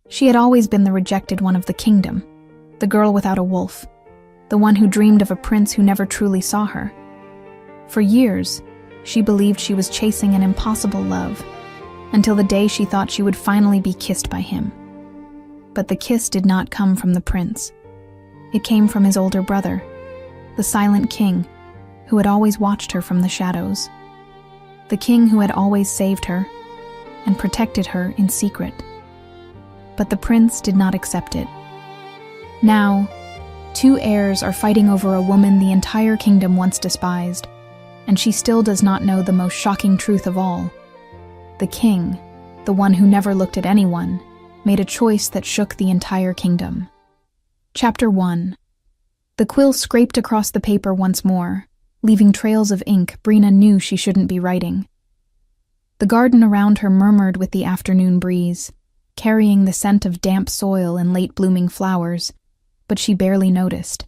She had always been the rejected one of the kingdom, the girl without a wolf, the one who dreamed of a prince who never truly saw her. For years, she believed she was chasing an impossible love, until the day she thought she would finally be kissed by him. But the kiss did not come from the prince. It came from his older brother, the silent king, who had always watched her from the shadows. The king who had always saved her and protected her in secret. But the prince did not accept it. Now, two heirs are fighting over a woman the entire kingdom once despised, and she still does not know the most shocking truth of all. The king, the one who never looked at anyone, made a choice that shook the entire kingdom. Chapter 1. The quill scraped across the paper once more, leaving trails of ink Brina knew she shouldn't be writing. The garden around her murmured with the afternoon breeze, carrying the scent of damp soil and late-blooming flowers, but she barely noticed.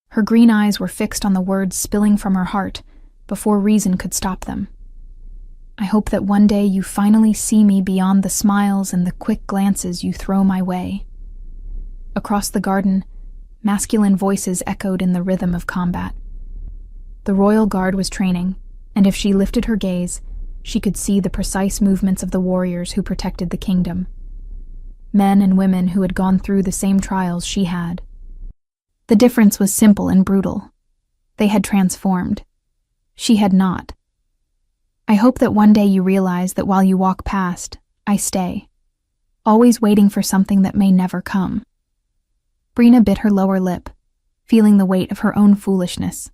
Her green eyes were fixed on the words spilling from her heart before reason could stop them. I hope that one day you finally see me beyond the smiles and the quick glances you throw my way. Across the garden, masculine voices echoed in the rhythm of combat. The royal guard was training, and if she lifted her gaze, she could see the precise movements of the warriors who protected the kingdom. Men and women who had gone through the same trials she had. The difference was simple and brutal. They had transformed. She had not. I hope that one day you realize that while you walk past, I stay, always waiting for something that may never come. Brina bit her lower lip, feeling the weight of her own foolishness.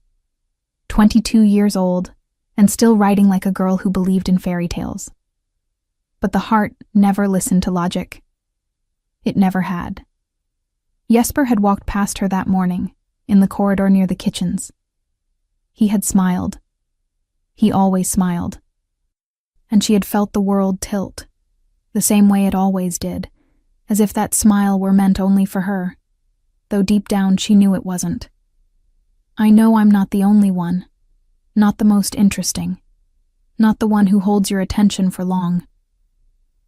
22 years old, and still writing like a girl who believed in fairy tales. But the heart never listened to logic. It never had. Jesper had walked past her that morning, in the corridor near the kitchens. He had smiled. He always smiled. And she had felt the world tilt, the same way it always did, as if that smile were meant only for her, though deep down she knew it wasn't. I know I'm not the only one, not the most interesting, not the one who holds your attention for long.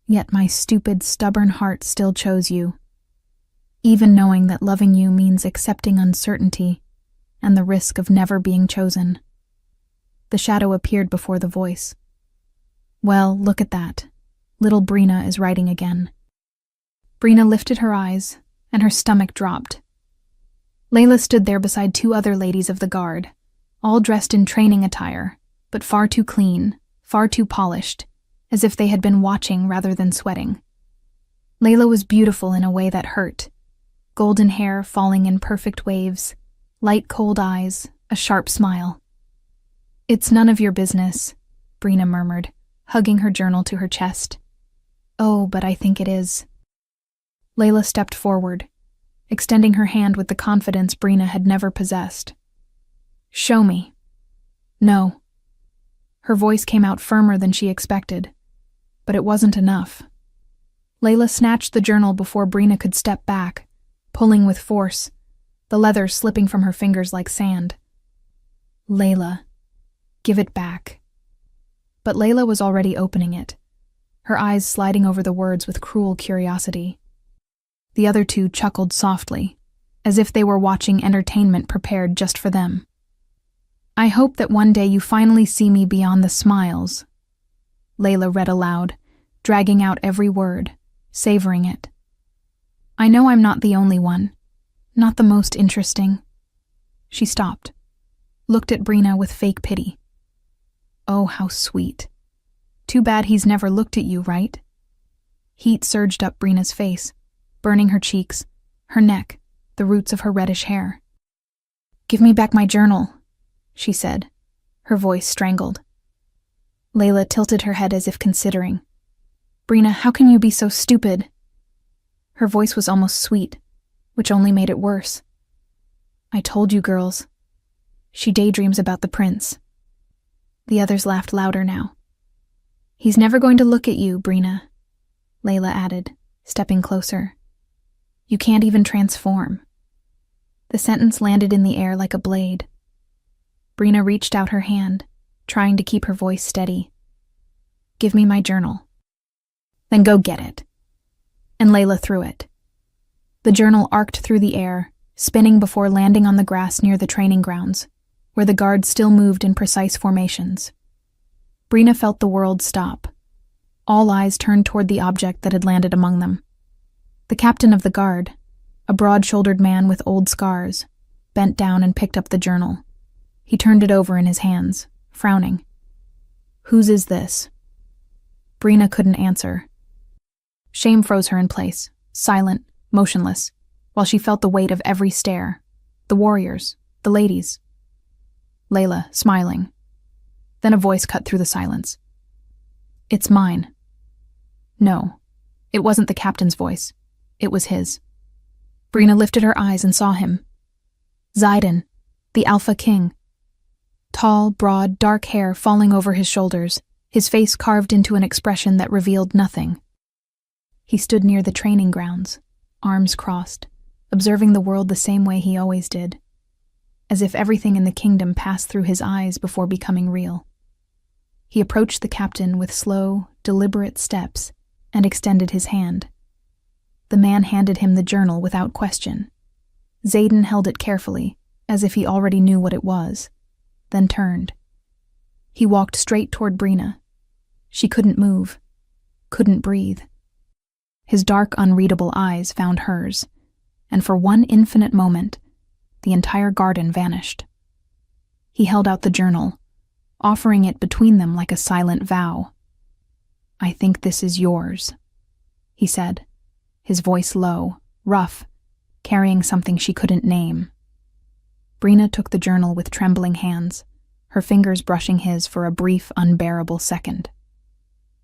Yet my stupid, stubborn heart still chose you, even knowing that loving you means accepting uncertainty and the risk of never being chosen. The shadow appeared before the voice. Well, look at that. Little Brina is writing again. Brina lifted her eyes, and her stomach dropped. Layla stood there beside two other ladies of the guard, all dressed in training attire, but far too clean, far too polished, as if they had been watching rather than sweating. Layla was beautiful in a way that hurt. Golden hair falling in perfect waves, light cold eyes, a sharp smile. It's none of your business, Brina murmured, hugging her journal to her chest. Oh, but I think it is. Layla stepped forward, extending her hand with the confidence Brina had never possessed. Show me. No. Her voice came out firmer than she expected, but it wasn't enough. Layla snatched the journal before Brina could step back, pulling with force, the leather slipping from her fingers like sand. Layla, give it back. But Layla was already opening it, her eyes sliding over the words with cruel curiosity. The other two chuckled softly, as if they were watching entertainment prepared just for them. I hope that one day you finally see me beyond the smiles, Layla read aloud, dragging out every word, savoring it. I know I'm not the only one, not the most interesting. She stopped, looked at Brina with fake pity. Oh, how sweet. Too bad he's never looked at you, right? Heat surged up Brina's face, burning her cheeks, her neck, the roots of her reddish hair. Give me back my journal, she said, her voice strangled. Layla tilted her head as if considering. Brina, how can you be so stupid? Her voice was almost sweet, which only made it worse. I told you, girls. She daydreams about the prince. The others laughed louder now. He's never going to look at you, Brina, Layla added, stepping closer. You can't even transform. The sentence landed in the air like a blade. Brina reached out her hand, trying to keep her voice steady. Give me my journal. Then go get it. and Layla threw it. The journal arced through the air, spinning before landing on the grass near the training grounds, where the guards still moved in precise formations. Brina felt the world stop. All eyes turned toward the object that had landed among them. The captain of the guard, a broad-shouldered man with old scars, bent down and picked up the journal. He turned it over in his hands, frowning. "Whose is this?" Brina couldn't answer. Shame froze her in place, silent, motionless, while she felt the weight of every stare. The warriors, the ladies. Layla, smiling. Then a voice cut through the silence. "It's mine." No, it wasn't the captain's voice. It was his. Brina lifted her eyes and saw him. Zidane, the Alpha King. Tall, broad, dark hair falling over his shoulders, his face carved into an expression that revealed nothing. He stood near the training grounds, arms crossed, observing the world the same way he always did, as if everything in the kingdom passed through his eyes before becoming real. He approached the captain with slow, deliberate steps and extended his hand. The man handed him the journal without question. Zidane held it carefully, as if he already knew what it was, then turned. He walked straight toward Brina. She couldn't move, couldn't breathe. His dark, unreadable eyes found hers, and for one infinite moment, the entire garden vanished. He held out the journal, offering it between them like a silent vow. "I think this is yours," he said, his voice low, rough, carrying something she couldn't name. Brina took the journal with trembling hands, her fingers brushing his for a brief, unbearable second.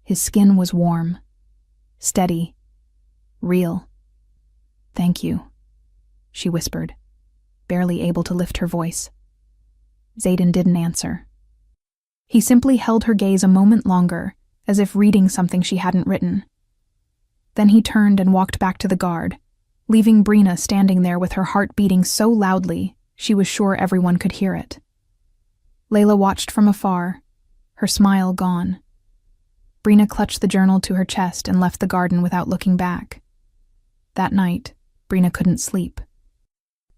His skin was warm, steady, real. "Thank you," she whispered, barely able to lift her voice. Zidane didn't answer. He simply held her gaze a moment longer, as if reading something she hadn't written. Then he turned and walked back to the guard, leaving Brina standing there with her heart beating so loudly she was sure everyone could hear it. Layla watched from afar, her smile gone. Brina clutched the journal to her chest and left the garden without looking back. That night, Brina couldn't sleep.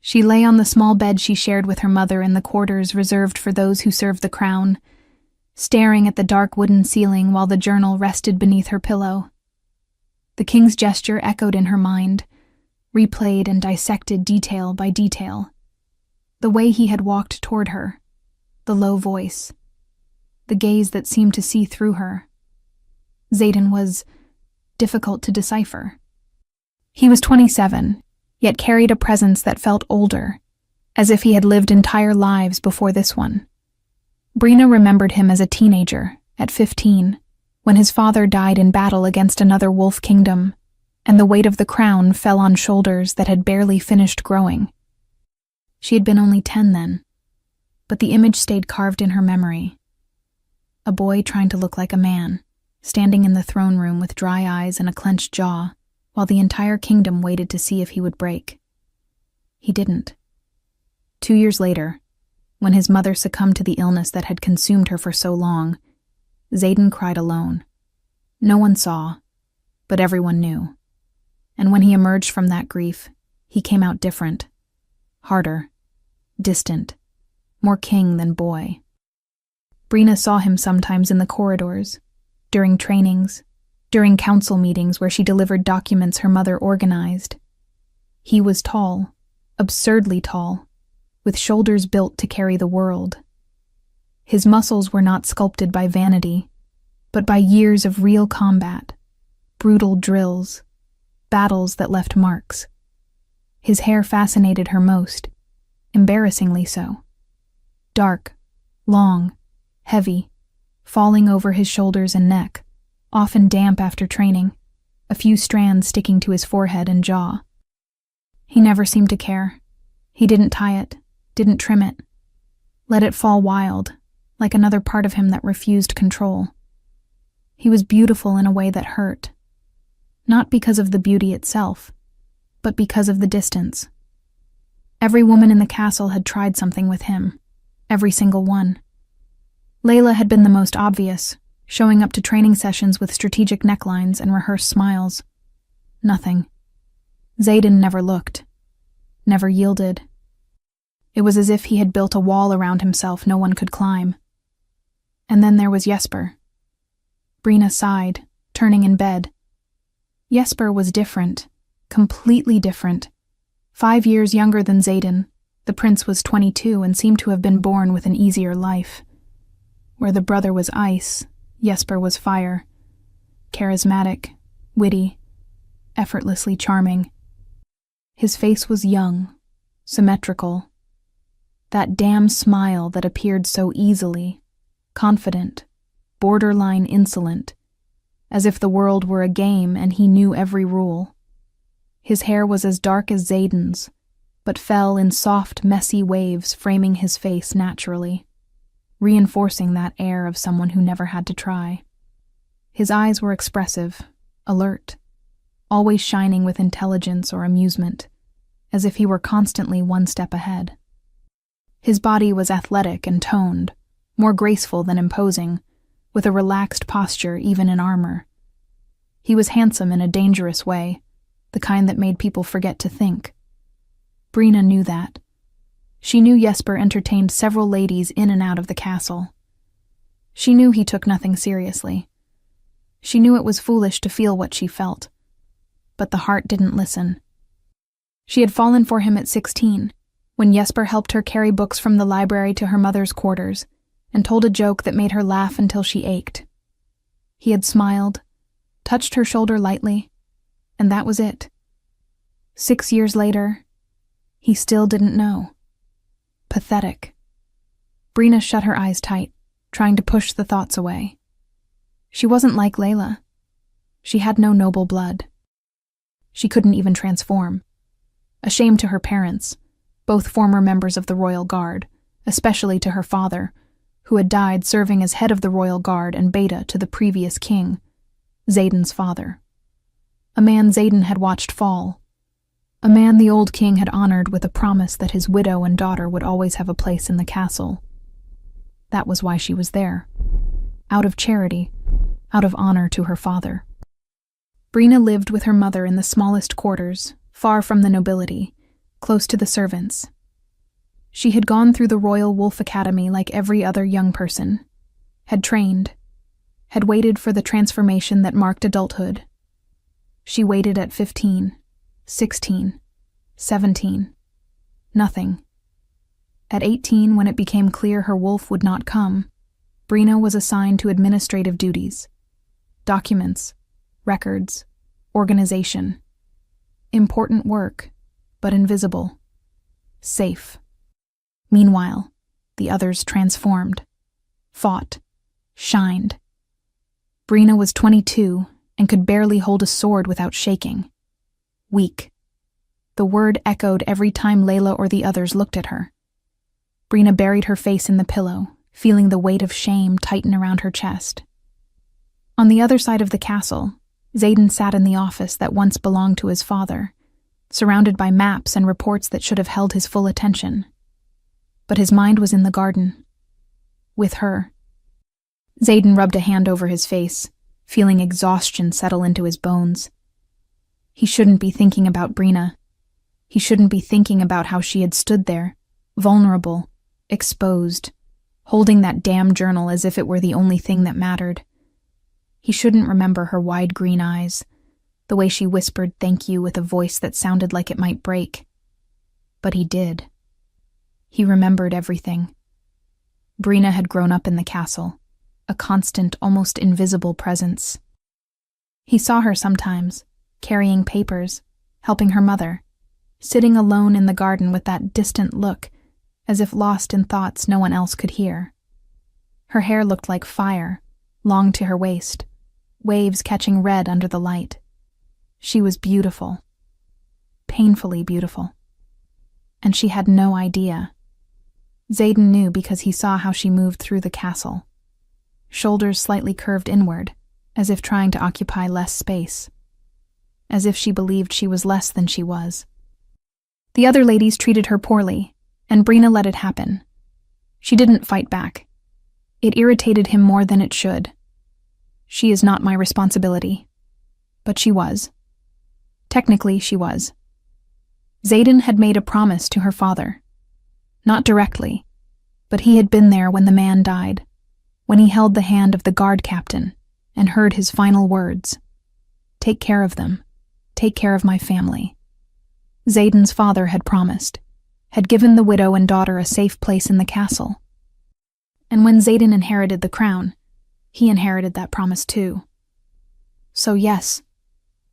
She lay on the small bed she shared with her mother in the quarters reserved for those who served the crown, staring at the dark wooden ceiling while the journal rested beneath her pillow. The king's gesture echoed in her mind, replayed and dissected detail by detail. The way he had walked toward her, the low voice, the gaze that seemed to see through her. Zidane was difficult to decipher. He was 27, yet carried a presence that felt older, as if he had lived entire lives before this one. Brina remembered him as a teenager, at 15, when his father died in battle against another wolf kingdom, and the weight of the crown fell on shoulders that had barely finished growing. She had been only 10 then, but the image stayed carved in her memory. A boy trying to look like a man, standing in the throne room with dry eyes and a clenched jaw, while the entire kingdom waited to see if he would break. He didn't. 2 years later, when his mother succumbed to the illness that had consumed her for so long, Zidane cried alone. No one saw, but everyone knew. And when he emerged from that grief, he came out different, harder, distant, more king than boy. Brina saw him sometimes in the corridors, during trainings, during council meetings where she delivered documents her mother organized. He was tall, absurdly tall, with shoulders built to carry the world. His muscles were not sculpted by vanity, but by years of real combat, brutal drills, battles that left marks. His hair fascinated her most, embarrassingly so. Dark, long, heavy, falling over his shoulders and neck, often damp after training, a few strands sticking to his forehead and jaw. He never seemed to care. He didn't tie it, didn't trim it. Let it fall wild, like another part of him that refused control. He was beautiful in a way that hurt. Not because of the beauty itself, but because of the distance. Every woman in the castle had tried something with him, every single one. Layla had been the most obvious, showing up to training sessions with strategic necklines and rehearsed smiles. Nothing. Xaden never looked, never yielded. It was as if he had built a wall around himself no one could climb. And then there was Jesper. Brina sighed, turning in bed. Jesper was different, completely different. 5 years younger than Xaden, the prince was 22 and seemed to have been born with an easier life. Where the brother was ice, Jesper was fire. Charismatic, witty, effortlessly charming. His face was young, symmetrical. That damn smile that appeared so easily, confident, borderline insolent, as if the world were a game and he knew every rule. His hair was as dark as Xaden's, but fell in soft, messy waves framing his face naturally, reinforcing that air of someone who never had to try. His eyes were expressive, alert, always shining with intelligence or amusement, as if he were constantly one step ahead. His body was athletic and toned, more graceful than imposing, with a relaxed posture even in armor. He was handsome in a dangerous way, the kind that made people forget to think. Brina knew that. She knew Jesper entertained several ladies in and out of the castle. She knew he took nothing seriously. She knew it was foolish to feel what she felt. But the heart didn't listen. She had fallen for him at 16, when Jesper helped her carry books from the library to her mother's quarters and told a joke that made her laugh until she ached. He had smiled, touched her shoulder lightly, and that was it. 6 years later, he still didn't know. Pathetic. Brina shut her eyes tight, trying to push the thoughts away. She wasn't like Layla. She had no noble blood. She couldn't even transform. A shame to her parents, both former members of the Royal Guard, especially to her father, who had died serving as head of the Royal Guard and beta to the previous king, Xaden's father. A man Xaden had watched fall. A man the old king had honored with a promise that his widow and daughter would always have a place in the castle. That was why she was there. Out of charity, out of honor to her father. Brina lived with her mother in the smallest quarters, far from the nobility, close to the servants. She had gone through the Royal Wolf Academy like every other young person, had trained, had waited for the transformation that marked adulthood. She waited at 15, 16, 17. Nothing. At 18, when it became clear her wolf would not come, Brina was assigned to administrative duties. Documents, records, organization. Important work, but invisible. Safe. Meanwhile, the others transformed, fought, shined. Brina was 22 and could barely hold a sword without shaking. Weak. The word echoed every time Layla or the others looked at her. Brina buried her face in the pillow, feeling the weight of shame tighten around her chest. On the other side of the castle, Xaden sat in the office that once belonged to his father, surrounded by maps and reports that should have held his full attention. But his mind was in the garden. With her. Xaden rubbed a hand over his face, feeling exhaustion settle into his bones. He shouldn't be thinking about Brina. He shouldn't be thinking about how she had stood there, vulnerable, exposed, holding that damn journal as if it were the only thing that mattered. He shouldn't remember her wide green eyes, the way she whispered thank you with a voice that sounded like it might break. But he did. He remembered everything. Brina had grown up in the castle, a constant, almost invisible presence. He saw her sometimes, carrying papers, helping her mother, sitting alone in the garden with that distant look, as if lost in thoughts no one else could hear. Her hair looked like fire, long to her waist, waves catching red under the light. She was beautiful. Painfully beautiful. And she had no idea. Xaden knew because he saw how she moved through the castle. Shoulders slightly curved inward, as if trying to occupy less space. As if she believed she was less than she was. The other ladies treated her poorly, and Brina let it happen. She didn't fight back. It irritated him more than it should. She is not my responsibility. But she was. Technically, she was. Xaden had made a promise to her father. Not directly, but he had been there when the man died, when he held the hand of the guard captain and heard his final words. Take care of them. Take care of my family. Xaden's father had promised, had given the widow and daughter a safe place in the castle. And when Xaden inherited the crown, he inherited that promise too. So yes,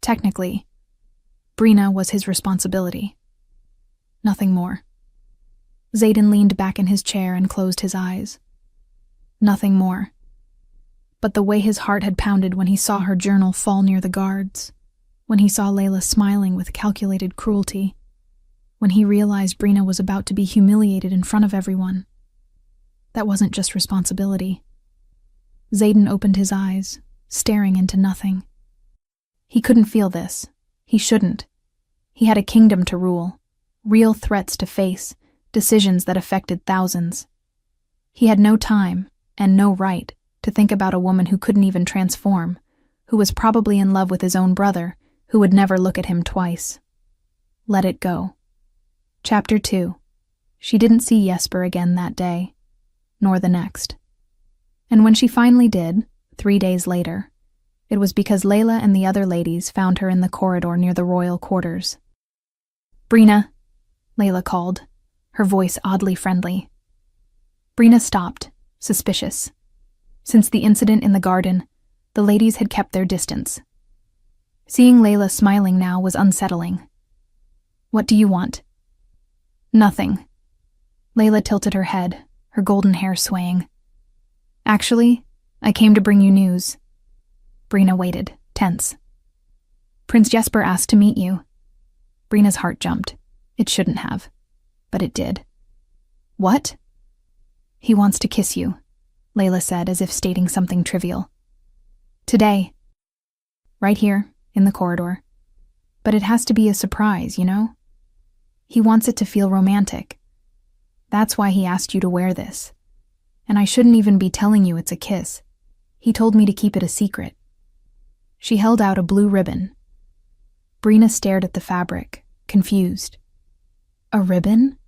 technically, Brina was his responsibility. Nothing more. Xaden leaned back in his chair and closed his eyes. Nothing more. But the way his heart had pounded when he saw her journal fall near the guards, when he saw Layla smiling with calculated cruelty, when he realized Brina was about to be humiliated in front of everyone. That wasn't just responsibility. Xaden opened his eyes, staring into nothing. He couldn't feel this. He shouldn't. He had a kingdom to rule, real threats to face, decisions that affected thousands. He had no time, and no right, to think about a woman who couldn't even transform, who was probably in love with his own brother, who would never look at him twice. Let it go. Chapter 2. She didn't see Jesper again that day, nor the next. And when she finally did, 3 days later, it was because Layla and the other ladies found her in the corridor near the royal quarters. Brina, Layla called, her voice oddly friendly. Brina stopped, suspicious. Since the incident in the garden, the ladies had kept their distance. Seeing Layla smiling now was unsettling. What do you want? Nothing. Layla tilted her head, her golden hair swaying. Actually, I came to bring you news. Brina waited, tense. Prince Jesper asked to meet you. Brina's heart jumped. It shouldn't have, but it did. What? He wants to kiss you, Layla said as if stating something trivial. Today. Right here, in the corridor. But it has to be a surprise, you know? He wants it to feel romantic. That's why he asked you to wear this. And I shouldn't even be telling you it's a kiss. He told me to keep it a secret. She held out a blue ribbon. Brina stared at the fabric, confused. A ribbon?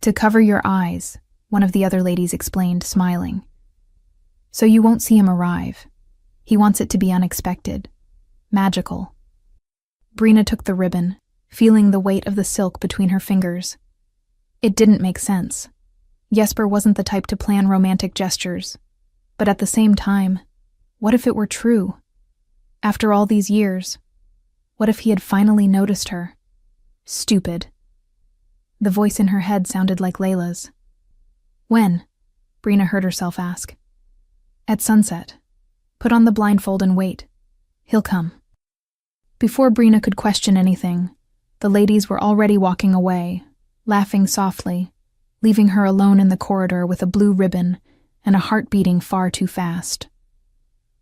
To cover your eyes, one of the other ladies explained, smiling. So you won't see him arrive. He wants it to be unexpected, magical. Brina took the ribbon, feeling the weight of the silk between her fingers. It didn't make sense. Jesper wasn't the type to plan romantic gestures. But at the same time, what if it were true? After all these years, what if he had finally noticed her? Stupid. The voice in her head sounded like Layla's. When? Brina heard herself ask. At sunset. Put on the blindfold and wait. He'll come. Before Brina could question anything, the ladies were already walking away, laughing softly, leaving her alone in the corridor with a blue ribbon and a heart beating far too fast.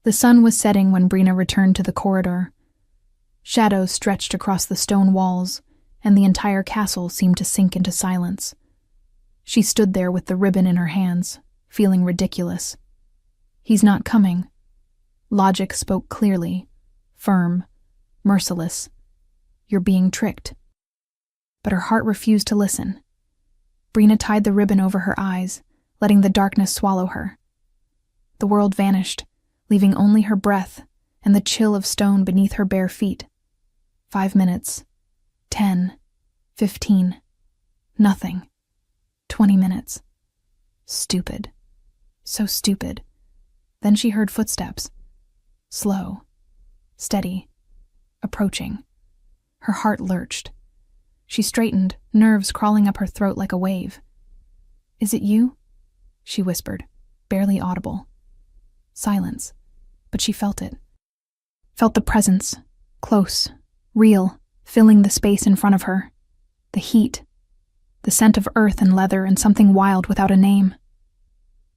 The sun was setting when Brina returned to the corridor. Shadows stretched across the stone walls, and the entire castle seemed to sink into silence. She stood there with the ribbon in her hands, feeling ridiculous. He's not coming. Logic spoke clearly, firm, merciless. You're being tricked. But her heart refused to listen. Brina tied the ribbon over her eyes, letting the darkness swallow her. The world vanished, leaving only her breath and the chill of stone beneath her bare feet. 5 minutes. 10. 15. Nothing. 20 minutes. Stupid. So stupid. Then she heard footsteps. Slow. Steady. Approaching. Her heart lurched. She straightened, nerves crawling up her throat like a wave. Is it you? She whispered, barely audible. Silence. But she felt it. Felt the presence. Close. Real. Filling the space in front of her. The heat. The scent of earth and leather and something wild without a name.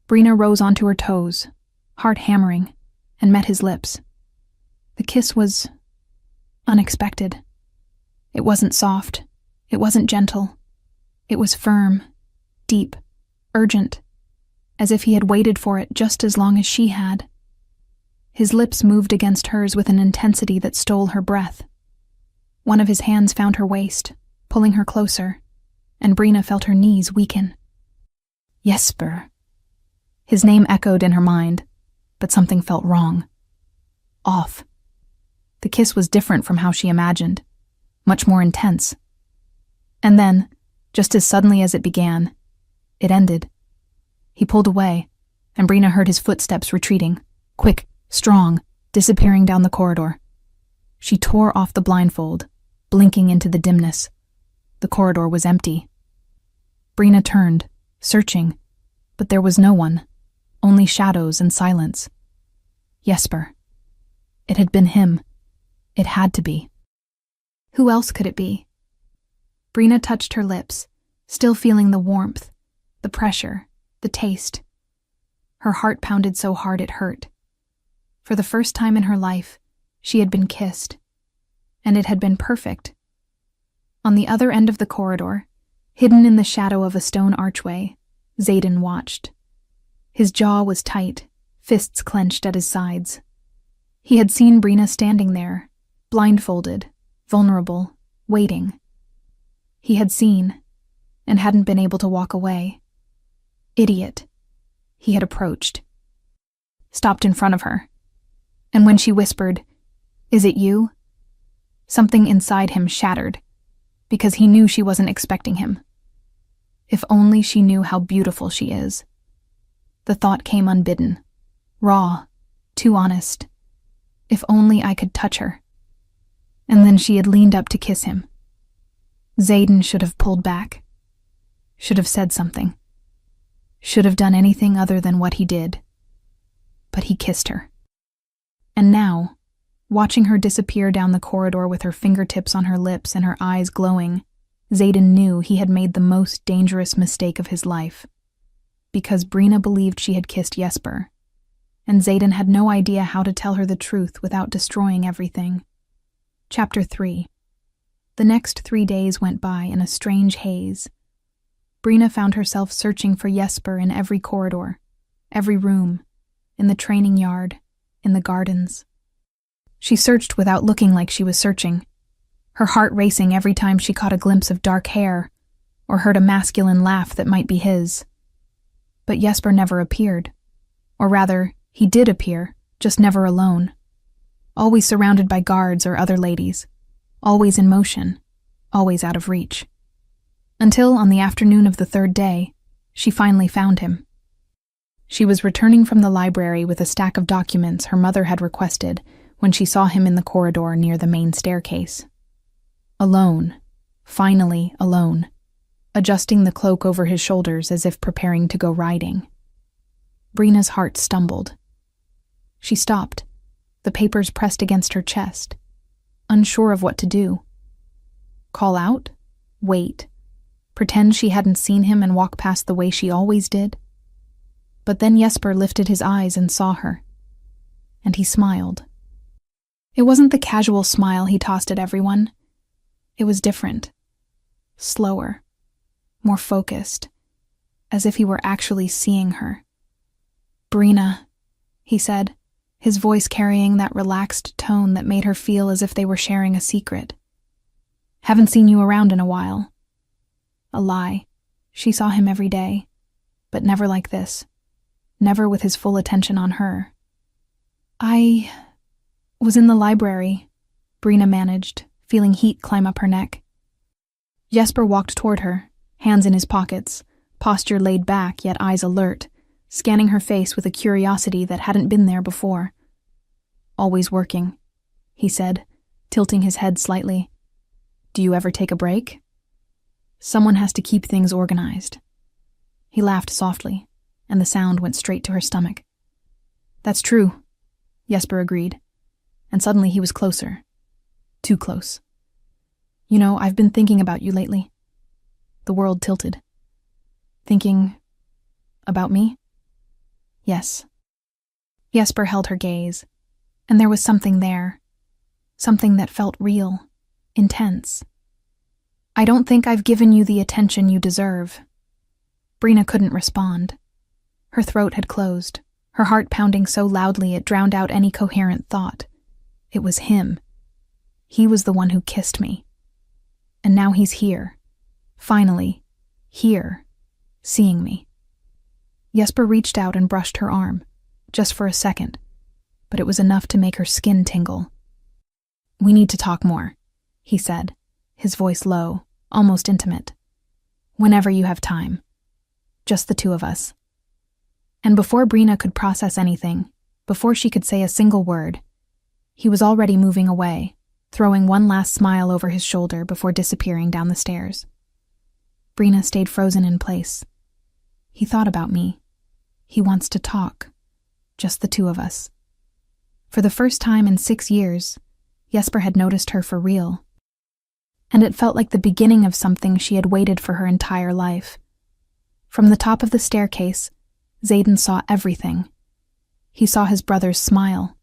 Brina rose onto her toes, heart hammering, and met his lips. The kiss was unexpected. It wasn't soft. It wasn't gentle. It was firm, deep, urgent, as if he had waited for it just as long as she had. His lips moved against hers with an intensity that stole her breath. One of his hands found her waist, pulling her closer, and Brina felt her knees weaken. Jesper. His name echoed in her mind, but something felt wrong. Off. The kiss was different from how she imagined, much more intense. And then, just as suddenly as it began, it ended. He pulled away, and Brina heard his footsteps retreating, quick, strong, disappearing down the corridor. She tore off the blindfold, blinking into the dimness. The corridor was empty. Brina turned, searching, but there was no one, only shadows and silence. Jesper. It had been him. It had to be. Who else could it be? Brina touched her lips, still feeling the warmth, the pressure, the taste. Her heart pounded so hard it hurt. For the first time in her life, she had been kissed, and it had been perfect. On the other end of the corridor, hidden in the shadow of a stone archway, Xaden watched. His jaw was tight, fists clenched at his sides. He had seen Brina standing there, blindfolded, vulnerable, waiting. He had seen, and hadn't been able to walk away. Idiot. He had approached. Stopped in front of her. And when she whispered, "Is it you?" something inside him shattered, because he knew she wasn't expecting him. If only she knew how beautiful she is. The thought came unbidden, raw, too honest. If only I could touch her. And then she had leaned up to kiss him. Xaden should have pulled back. Should have said something. Should have done anything other than what he did. But he kissed her. And now, watching her disappear down the corridor with her fingertips on her lips and her eyes glowing, Xaden knew he had made the most dangerous mistake of his life. Because Brina believed she had kissed Jesper, and Xaden had no idea how to tell her the truth without destroying everything. Chapter 3. The next 3 days went by in a strange haze. Brina found herself searching for Jesper in every corridor, every room, in the training yard, in the gardens. She searched without looking like she was searching, her heart racing every time she caught a glimpse of dark hair or heard a masculine laugh that might be his. But Jesper never appeared. Or rather, he did appear, just never alone. Always surrounded by guards or other ladies. Always in motion. Always out of reach. Until, on the afternoon of the 3rd day, she finally found him. She was returning from the library with a stack of documents her mother had requested when she saw him in the corridor near the main staircase. Alone. Finally alone. Adjusting the cloak over his shoulders as if preparing to go riding. Brina's heart stumbled. She stopped, the papers pressed against her chest, unsure of what to do. Call out? Wait. Pretend she hadn't seen him and walk past the way she always did? But then Jesper lifted his eyes and saw her. And he smiled. It wasn't the casual smile he tossed at everyone. It was different. Slower. More focused. As if he were actually seeing her. "Brina," he said, his voice carrying that relaxed tone that made her feel as if they were sharing a secret. "Haven't seen you around in a while." A lie. She saw him every day, but never like this. Never with his full attention on her. "I was in the library," Brina managed, feeling heat climb up her neck. Jesper walked toward her, hands in his pockets, posture laid back yet eyes alert, scanning her face with a curiosity that hadn't been there before. "Always working," he said, tilting his head slightly. "Do you ever take a break?" "Someone has to keep things organized." He laughed softly, and the sound went straight to her stomach. "That's true," Jesper agreed, and suddenly he was closer. Too close. "You know, I've been thinking about you lately." The world tilted. "Thinking about me?" "Yes." Jesper held her gaze, and there was something there. Something that felt real, intense. "I don't think I've given you the attention you deserve." Brina couldn't respond. Her throat had closed, her heart pounding so loudly it drowned out any coherent thought. It was him. He was the one who kissed me. And now he's here. Finally, here, seeing me. Jesper reached out and brushed her arm, just for a second, but it was enough to make her skin tingle. "We need to talk more," he said, his voice low, almost intimate. "Whenever you have time. Just the two of us." And before Brina could process anything, before she could say a single word, he was already moving away, throwing one last smile over his shoulder before disappearing down the stairs. Brina stayed frozen in place. "He thought about me. He wants to talk. Just the two of us." For the first time in 6 years, Jesper had noticed her for real. And it felt like the beginning of something she had waited for her entire life. From the top of the staircase, Xaden saw everything. He saw his brother's smile.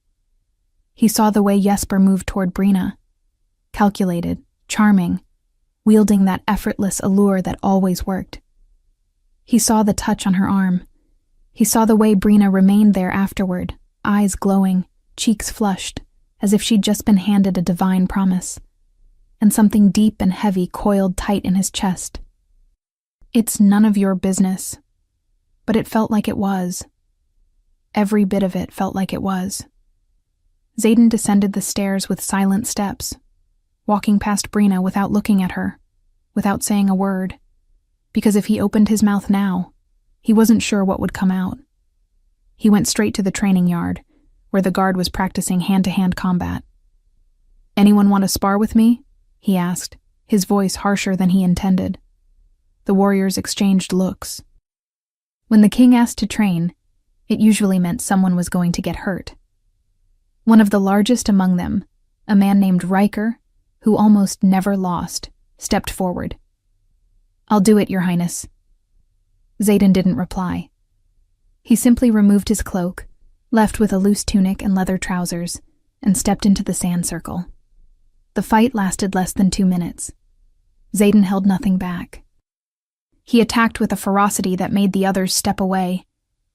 He saw the way Jesper moved toward Brina, calculated, charming, wielding that effortless allure that always worked. He saw the touch on her arm. He saw the way Brina remained there afterward, eyes glowing, cheeks flushed, as if she'd just been handed a divine promise. And something deep and heavy coiled tight in his chest. It's none of your business. But it felt like it was. Every bit of it felt like it was. Xaden descended the stairs with silent steps, walking past Brina without looking at her, without saying a word, because if he opened his mouth now, he wasn't sure what would come out. He went straight to the training yard, where the guard was practicing hand-to-hand combat. "Anyone want to spar with me?" he asked, his voice harsher than he intended. The warriors exchanged looks. When the king asked to train, it usually meant someone was going to get hurt. One of the largest among them, a man named Riker, who almost never lost, stepped forward. "I'll do it, Your Highness." Xaden didn't reply. He simply removed his cloak, left with a loose tunic and leather trousers, and stepped into the sand circle. The fight lasted less than 2 minutes. Xaden held nothing back. He attacked with a ferocity that made the others step away,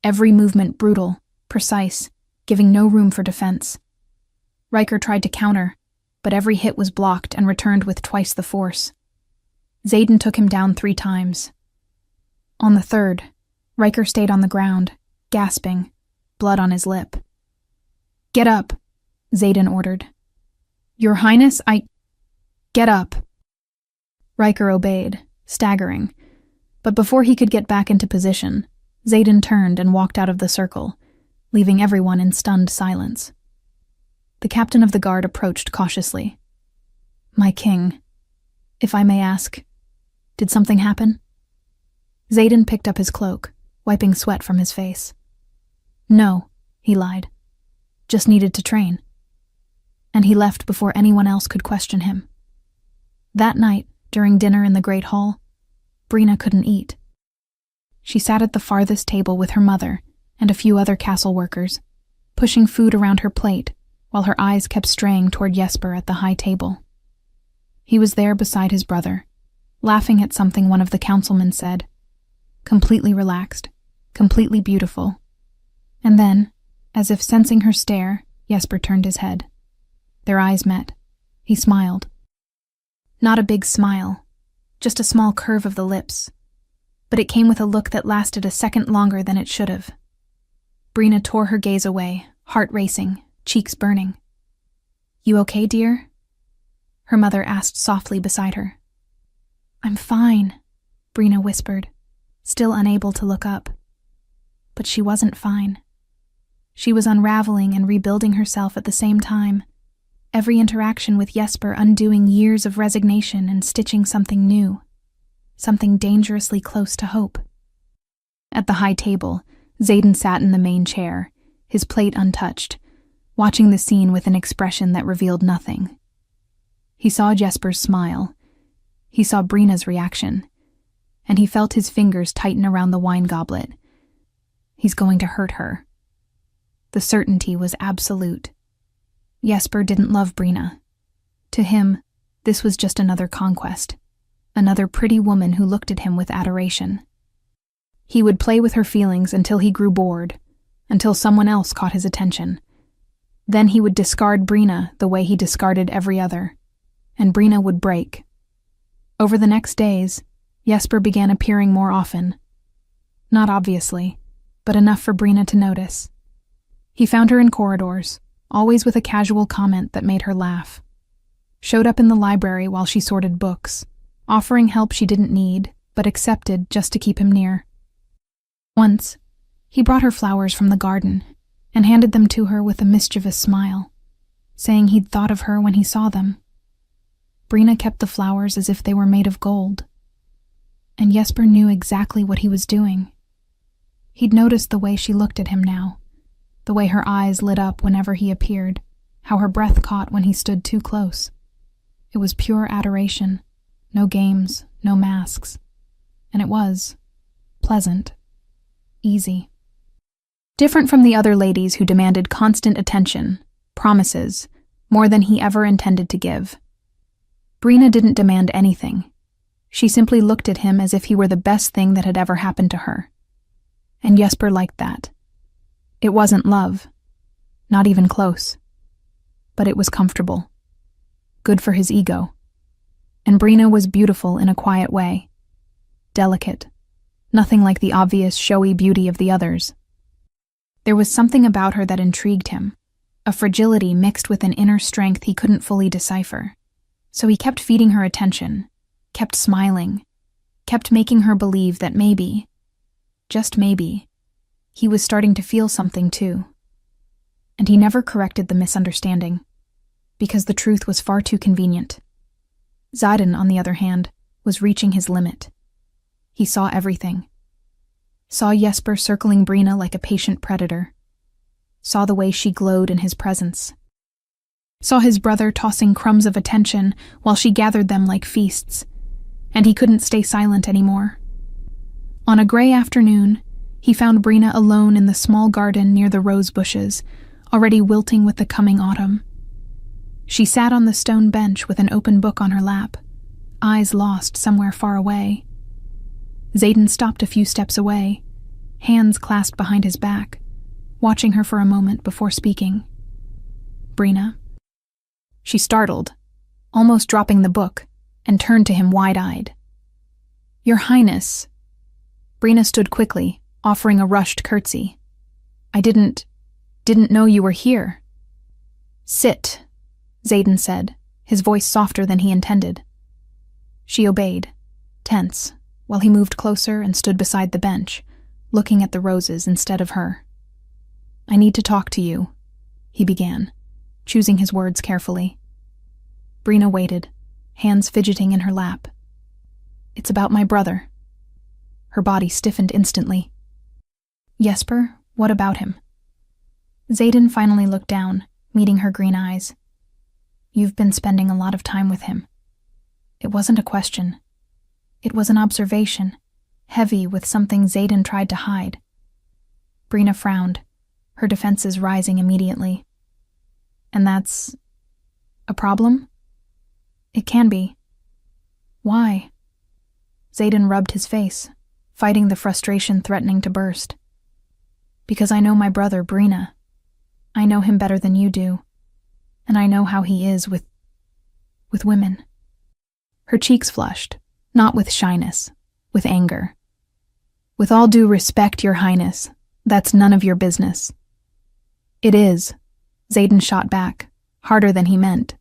every movement brutal, precise, giving no room for defense. Riker tried to counter, but every hit was blocked and returned with twice the force. Xaden took him down 3 times. On the third, Riker stayed on the ground, gasping, blood on his lip. "Get up," Xaden ordered. "Your Highness, Get up." Riker obeyed, staggering. But before he could get back into position, Xaden turned and walked out of the circle, leaving everyone in stunned silence. The captain of the guard approached cautiously. "My king, if I may ask, did something happen?" Xaden picked up his cloak, wiping sweat from his face. "No," he lied. "Just needed to train." And he left before anyone else could question him. That night, during dinner in the Great Hall, Brina couldn't eat. She sat at the farthest table with her mother and a few other castle workers, pushing food around her plate while her eyes kept straying toward Jesper at the high table. He was there beside his brother, laughing at something one of the councilmen said, completely relaxed, completely beautiful. And then, as if sensing her stare, Jesper turned his head. Their eyes met. He smiled. Not a big smile, just a small curve of the lips, but it came with a look that lasted a second longer than it should have. Brina tore her gaze away, heart racing, cheeks burning. "You okay, dear?" her mother asked softly beside her. "I'm fine," Brina whispered, still unable to look up. But she wasn't fine. She was unraveling and rebuilding herself at the same time, every interaction with Jesper undoing years of resignation and stitching something new, something dangerously close to hope. At the high table, Xaden sat in the main chair, his plate untouched, watching the scene with an expression that revealed nothing. He saw Jesper's smile. He saw Brina's reaction, and he felt his fingers tighten around the wine goblet. He's going to hurt her. The certainty was absolute. Jesper didn't love Brina. To him, this was just another conquest, another pretty woman who looked at him with adoration. He would play with her feelings until he grew bored, until someone else caught his attention. Then he would discard Brina the way he discarded every other. and Brina would break. Over the next days, Jesper began appearing more often. Not obviously, but enough for Brina to notice. He found her in corridors, always with a casual comment that made her laugh. Showed up in the library while she sorted books, offering help she didn't need, but accepted just to keep him near. Once, he brought her flowers from the garden and handed them to her with a mischievous smile, saying he'd thought of her when he saw them. Brina kept the flowers as if they were made of gold, and Jesper knew exactly what he was doing. He'd noticed the way she looked at him now, the way her eyes lit up whenever he appeared, how her breath caught when he stood too close. It was pure adoration, no games, no masks, and it was pleasant, easy. Different from the other ladies who demanded constant attention, promises, more than he ever intended to give. Brina didn't demand anything. She simply looked at him as if he were the best thing that had ever happened to her. And Jesper liked that. It wasn't love, not even close, but it was comfortable. Good for his ego. And Brina was beautiful in a quiet way. Delicate. Nothing like the obvious, showy beauty of the others. There was something about her that intrigued him, a fragility mixed with an inner strength he couldn't fully decipher. So he kept feeding her attention, kept smiling, kept making her believe that maybe, just maybe, he was starting to feel something too. And he never corrected the misunderstanding, because the truth was far too convenient. Zayden, on the other hand, was reaching his limit. He saw everything. Saw Jesper circling Brina like a patient predator. Saw the way she glowed in his presence. Saw his brother tossing crumbs of attention while she gathered them like feasts, and he couldn't stay silent anymore. On a gray afternoon, he found Brina alone in the small garden near the rose bushes, already wilting with the coming autumn. She sat on the stone bench with an open book on her lap, eyes lost somewhere far away. Zayden stopped a few steps away, hands clasped behind his back, watching her for a moment before speaking. "Brina?" She startled, almost dropping the book, and turned to him wide-eyed. "Your Highness." Brina stood quickly, offering a rushed curtsy. "I didn't know you were here." "Sit," Zayden said, his voice softer than he intended. She obeyed, tense, while he moved closer and stood beside the bench, looking at the roses instead of her. "I need to talk to you," he began, choosing his words carefully. Brina waited, hands fidgeting in her lap. "It's about my brother." Her body stiffened instantly. "Jesper, what about him?" Zayden finally looked down, meeting her green eyes. "You've been spending a lot of time with him." It wasn't a question. It was an observation, heavy with something Zayden tried to hide. Brina frowned, her defenses rising immediately. "And that's a problem?" "It can be." "Why?" Zayden rubbed his face, fighting the frustration threatening to burst. "Because I know my brother, Brina. I know him better than you do, and I know how he is with women." Her cheeks flushed, not with shyness, with anger. "With all due respect, Your Highness, that's none of your business." "It is," Zayden shot back, harder than he meant.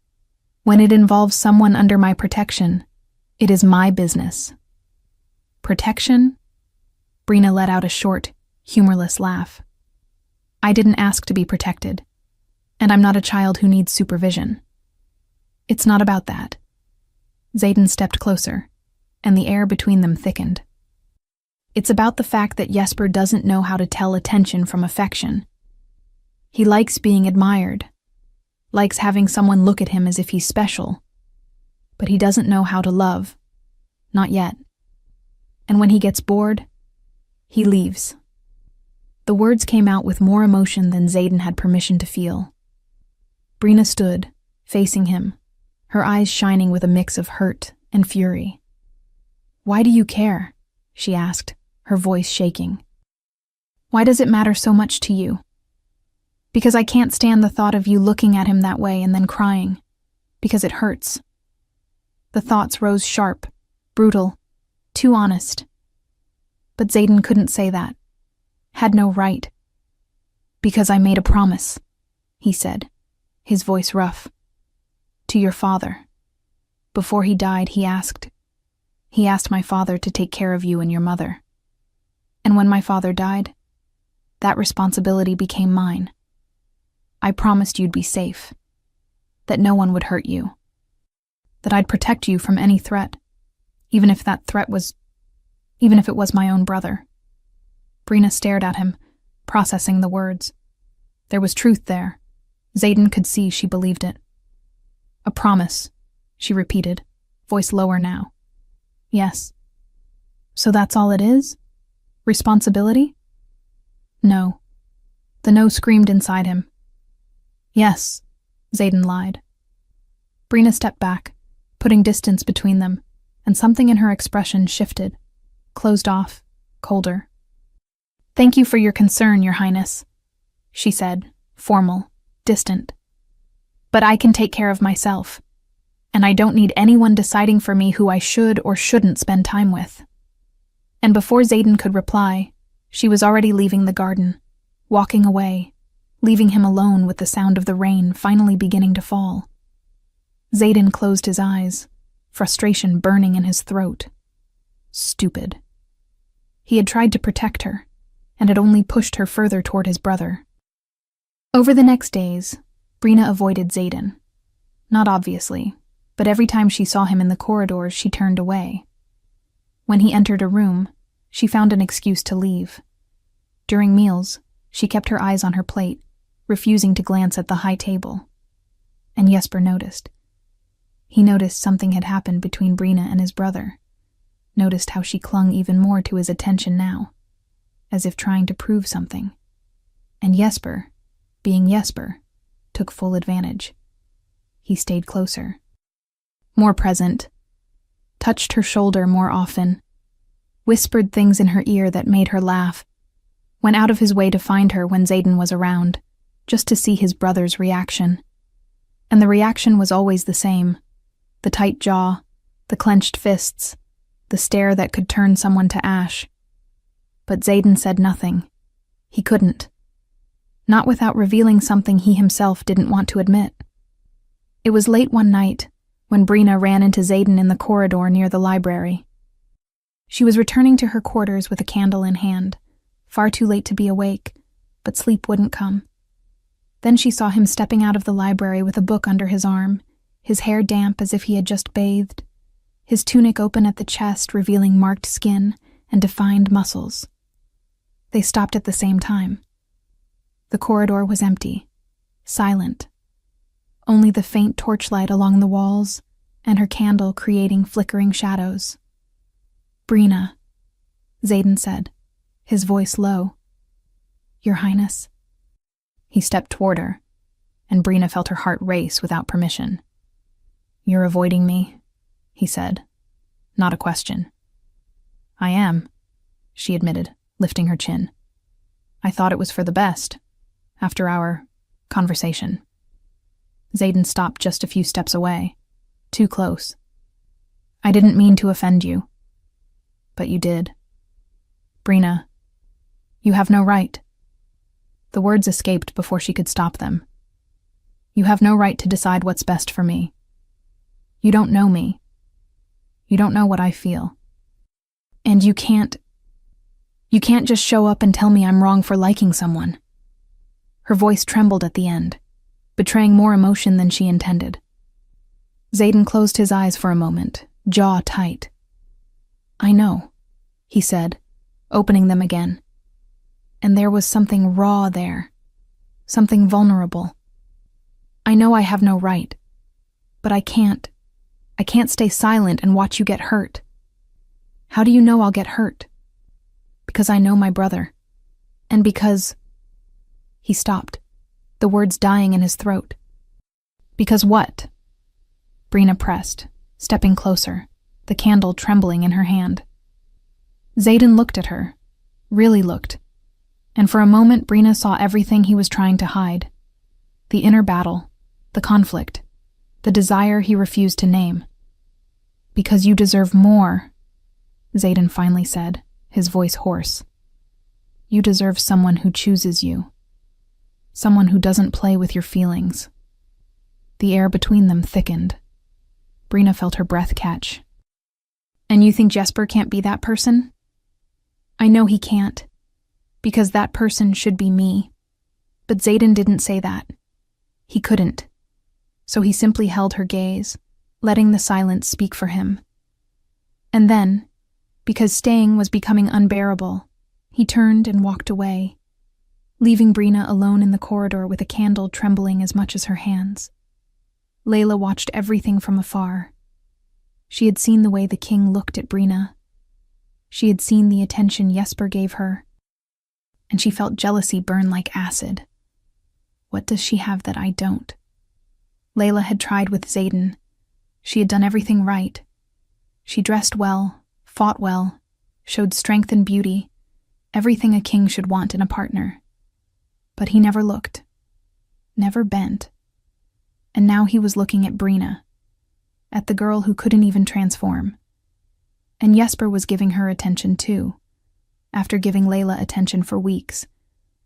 "When it involves someone under my protection, it is my business." "Protection?" Brina let out a short, humorless laugh. "I didn't ask to be protected, and I'm not a child who needs supervision. It's not about that." Zayden stepped closer, and the air between them thickened. "It's about the fact that Jesper doesn't know how to tell attention from affection. He likes being admired, likes having someone look at him as if he's special, but he doesn't know how to love. Not yet. And when he gets bored, he leaves." The words came out with more emotion than Zayden had permission to feel. Brina stood, facing him, her eyes shining with a mix of hurt and fury. "Why do you care?" she asked, her voice shaking. "Why does it matter so much to you?" "Because I can't stand the thought of you looking at him that way and then crying. Because it hurts. The thoughts rose sharp, brutal, too honest. But Xaden couldn't say that. Had no right. "Because I made a promise," he said, his voice rough. "To your father. Before he died, he asked my father to take care of you and your mother. And when my father died, that responsibility became mine. I promised you'd be safe, that no one would hurt you, that I'd protect you from any threat, even if it was my own brother." Brina stared at him, processing the words. There was truth there. Xaden could see she believed it. "A promise," she repeated, voice lower now. "Yes. So that's all it is? Responsibility?" "No." The no screamed inside him. "Yes," Xaden lied. Brina stepped back, putting distance between them, and something in her expression shifted, closed off, colder. "Thank you for your concern, Your Highness," she said, formal, distant. "But I can take care of myself, and I don't need anyone deciding for me who I should or shouldn't spend time with." And before Xaden could reply, she was already leaving the garden, walking away, leaving him alone with the sound of the rain finally beginning to fall. Xaden closed his eyes, frustration burning in his throat. Stupid. He had tried to protect her, and had only pushed her further toward his brother. Over the next days, Brina avoided Xaden. Not obviously, but every time she saw him in the corridors, she turned away. When he entered a room, she found an excuse to leave. During meals, she kept her eyes on her plate, refusing to glance at the high table. And Jesper noticed. He noticed something had happened between Brina and his brother, noticed how she clung even more to his attention now, as if trying to prove something. And Jesper, being Jesper, took full advantage. He stayed closer, more present, touched her shoulder more often, whispered things in her ear that made her laugh, went out of his way to find her when Xaden was around, just to see his brother's reaction. And the reaction was always the same. The tight jaw, the clenched fists, the stare that could turn someone to ash. But Xaden said nothing. He couldn't. Not without revealing something he himself didn't want to admit. It was late one night when Brina ran into Xaden in the corridor near the library. She was returning to her quarters with a candle in hand, far too late to be awake, but sleep wouldn't come. Then she saw him stepping out of the library with a book under his arm, his hair damp as if he had just bathed, his tunic open at the chest revealing marked skin and defined muscles. They stopped at the same time. The corridor was empty, silent. Only the faint torchlight along the walls and her candle creating flickering shadows. "Brina," Xaden said, his voice low. "Your Highness." He stepped toward her, and Brina felt her heart race without permission. "You're avoiding me," he said, not a question. "I am," she admitted, lifting her chin. "I thought it was for the best, after our conversation." Xaden stopped just a few steps away, too close. "I didn't mean to offend you." "But you did." "Brina, you have no right." The words escaped before she could stop them. "You have no right to decide what's best for me. You don't know me. You don't know what I feel. And you can't just show up and tell me I'm wrong for liking someone." Her voice trembled at the end, betraying more emotion than she intended. Xaden closed his eyes for a moment, jaw tight. "I know," he said, opening them again. And there was something raw there, something vulnerable. "I know I have no right, but I can't stay silent and watch you get hurt." "How do you know I'll get hurt?" "Because I know my brother. And because—" He stopped, the words dying in his throat. "Because what?" Brina pressed, stepping closer, the candle trembling in her hand. Xaden looked at her, really looked, and for a moment Brina saw everything he was trying to hide. The inner battle, the conflict, the desire he refused to name. Because you deserve more, Xaden finally said, his voice hoarse. You deserve someone who chooses you. Someone who doesn't play with your feelings. The air between them thickened. Brina felt her breath catch. And you think Jesper can't be that person? I know he can't, because that person should be me. But Xaden didn't say that. He couldn't. So he simply held her gaze, letting the silence speak for him. And then, because staying was becoming unbearable, he turned and walked away, leaving Brina alone in the corridor with a candle trembling as much as her hands. Layla watched everything from afar. She had seen the way the king looked at Brina. She had seen the attention Jesper gave her, and she felt jealousy burn like acid. What does she have that I don't? Layla had tried with Xaden. She had done everything right. She dressed well, fought well, showed strength and beauty, everything a king should want in a partner. But he never looked, never bent. And now he was looking at Brina, at the girl who couldn't even transform. And Jesper was giving her attention too, after giving Layla attention for weeks,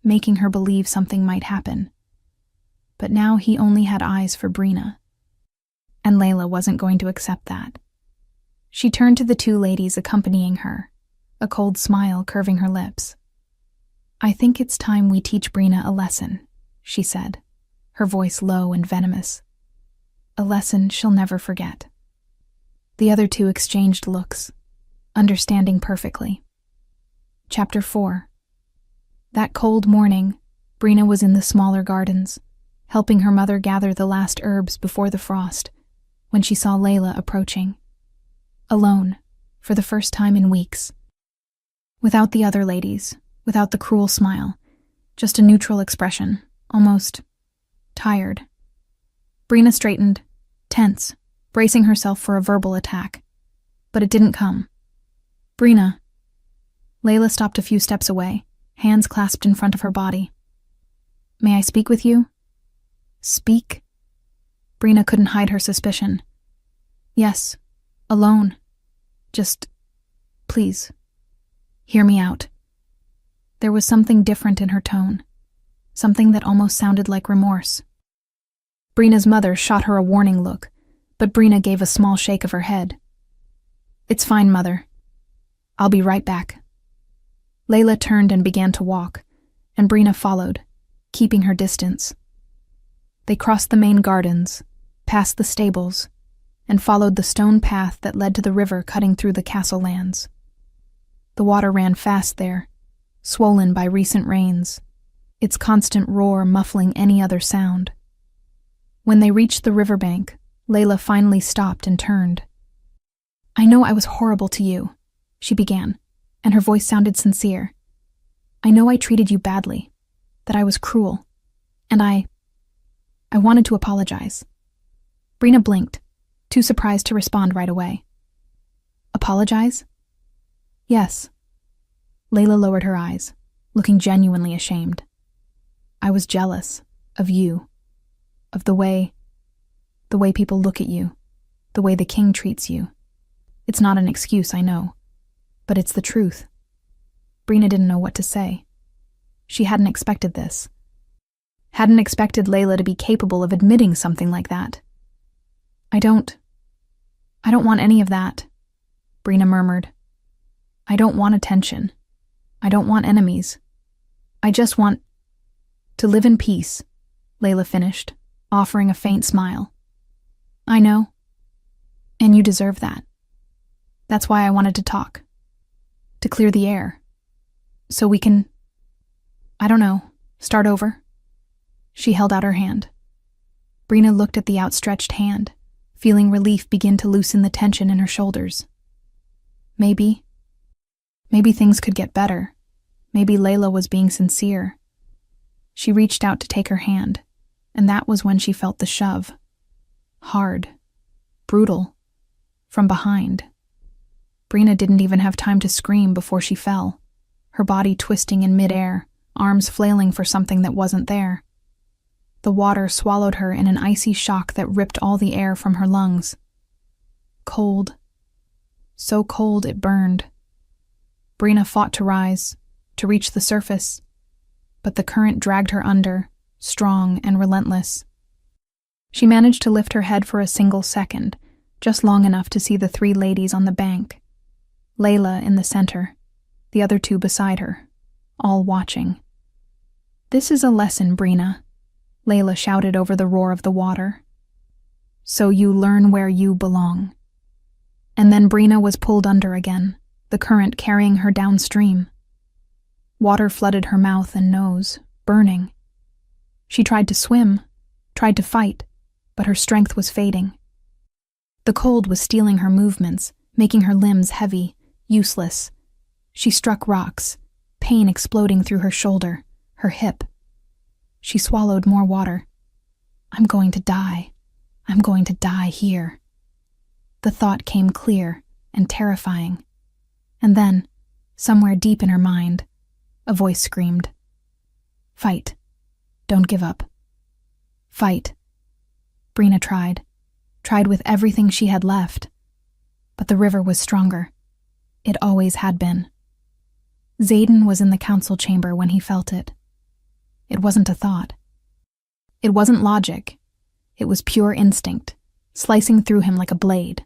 making her believe something might happen. But now he only had eyes for Brina. And Layla wasn't going to accept that. She turned to the two ladies accompanying her, a cold smile curving her lips. I think it's time we teach Brina a lesson, she said, her voice low and venomous. A lesson she'll never forget. The other two exchanged looks, understanding perfectly. Chapter 4. That cold morning, Brina was in the smaller gardens, helping her mother gather the last herbs before the frost, when she saw Layla approaching. Alone, for the first time in weeks. Without the other ladies, without the cruel smile, just a neutral expression, almost tired. Brina straightened, tense, bracing herself for a verbal attack. But it didn't come. Brina. Layla stopped a few steps away, hands clasped in front of her body. May I speak with you? Speak? Brina couldn't hide her suspicion. Yes, alone. Just, please, hear me out. There was something different in her tone, something that almost sounded like remorse. Brina's mother shot her a warning look, but Brina gave a small shake of her head. It's fine, Mother. I'll be right back. Layla turned and began to walk, and Brina followed, keeping her distance. They crossed the main gardens, past the stables, and followed the stone path that led to the river cutting through the castle lands. The water ran fast there, swollen by recent rains, its constant roar muffling any other sound. When they reached the riverbank, Layla finally stopped and turned. I know I was horrible to you, she began, and her voice sounded sincere. I know I treated you badly, that I was cruel, and I wanted to apologize. Brina blinked, too surprised to respond right away. Apologize? Yes. Layla lowered her eyes, looking genuinely ashamed. I was jealous of you, of the way people look at you, the way the king treats you. It's not an excuse, I know, but it's the truth. Brina didn't know what to say. She hadn't expected this. Hadn't expected Layla to be capable of admitting something like that. I don't want any of that, Brina murmured. I don't want attention. I don't want enemies. I just want to live in peace, Layla finished, offering a faint smile. I know. And you deserve that. That's why I wanted to talk. To clear the air. So we can, I don't know, start over. She held out her hand. Brina looked at the outstretched hand, feeling relief begin to loosen the tension in her shoulders. Maybe things could get better. Maybe Layla was being sincere. She reached out to take her hand, and that was when she felt the shove. Hard. Brutal. From behind. Brina didn't even have time to scream before she fell, her body twisting in midair, arms flailing for something that wasn't there. The water swallowed her in an icy shock that ripped all the air from her lungs. Cold, so cold it burned. Brina fought to rise, to reach the surface, but the current dragged her under, strong and relentless. She managed to lift her head for a single second, just long enough to see the three ladies on the bank. Layla in the center, the other two beside her, all watching. "This is a lesson, Brina," Layla shouted over the roar of the water. "So you learn where you belong." And then Brina was pulled under again, the current carrying her downstream. Water flooded her mouth and nose, burning. She tried to swim, tried to fight, but her strength was fading. The cold was stealing her movements, making her limbs heavy, useless. She struck rocks, pain exploding through her shoulder, her hip. She swallowed more water. "I'm going to die. I'm going to die here." The thought came clear and terrifying. And then, somewhere deep in her mind, a voice screamed, "Fight. Don't give up. Fight." Brina tried with everything she had left. But the river was stronger. It always had been. Xaden was in the council chamber when he felt it. It wasn't a thought. It wasn't logic. It was pure instinct, slicing through him like a blade.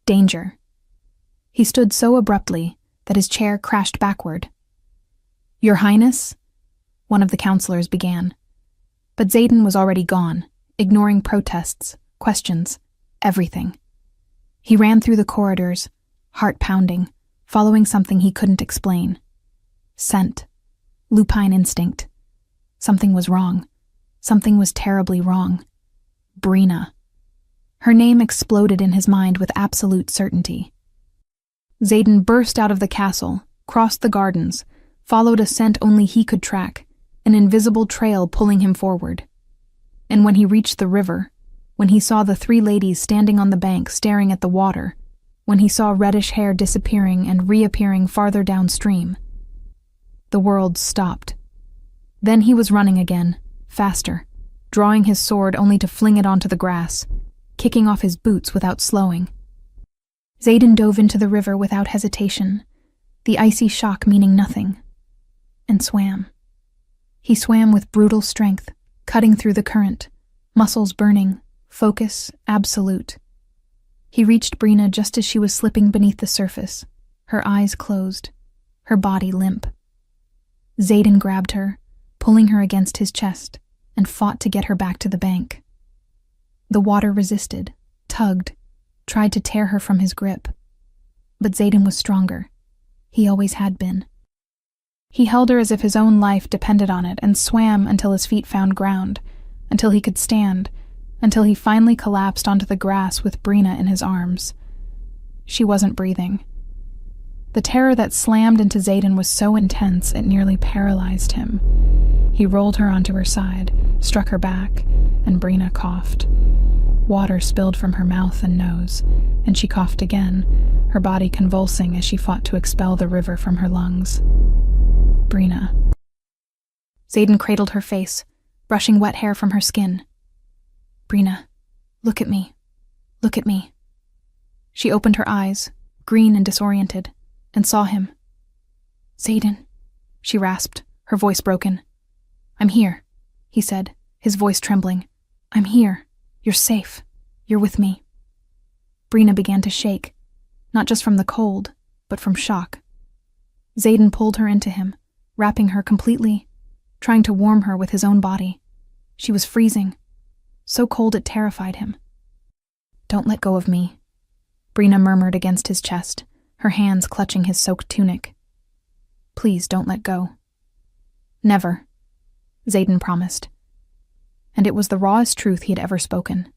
Danger. He stood so abruptly that his chair crashed backward. "Your Highness?" one of the counselors began. But Xaden was already gone, ignoring protests, questions, everything. He ran through the corridors, heart pounding, following something he couldn't explain. Scent. Lupine instinct. Something was wrong. Something was terribly wrong. Brina. Her name exploded in his mind with absolute certainty. Xaden burst out of the castle, crossed the gardens, followed a scent only he could track, an invisible trail pulling him forward. And when he reached the river, when he saw the three ladies standing on the bank staring at the water, when he saw reddish hair disappearing and reappearing farther downstream, the world stopped. Then he was running again, faster, drawing his sword only to fling it onto the grass, kicking off his boots without slowing. Xaden dove into the river without hesitation, the icy shock meaning nothing, and swam. He swam with brutal strength, cutting through the current, muscles burning, focus absolute. He reached Brina just as she was slipping beneath the surface, her eyes closed, her body limp. Xaden grabbed her, pulling her against his chest, and fought to get her back to the bank. The water resisted, tugged, tried to tear her from his grip. But Xaden was stronger. He always had been. He held her as if his own life depended on it and swam until his feet found ground, until he could stand, until he finally collapsed onto the grass with Brina in his arms. She wasn't breathing. The terror that slammed into Xaden was so intense it nearly paralyzed him. He rolled her onto her side, struck her back, and Brina coughed. Water spilled from her mouth and nose, and she coughed again, her body convulsing as she fought to expel the river from her lungs. Brina. Xaden cradled her face, brushing wet hair from her skin. "Brina, look at me. Look at me." She opened her eyes, green and disoriented, and saw him. "Xaden," she rasped, her voice broken. "I'm here," he said, his voice trembling. "I'm here. You're safe. You're with me." Brina began to shake, not just from the cold, but from shock. Xaden pulled her into him, wrapping her completely, trying to warm her with his own body. She was freezing, so cold it terrified him. "Don't let go of me," Brina murmured against his chest, her hands clutching his soaked tunic. "Please don't let go." "Never," Xaden promised. And it was the rawest truth he had ever spoken.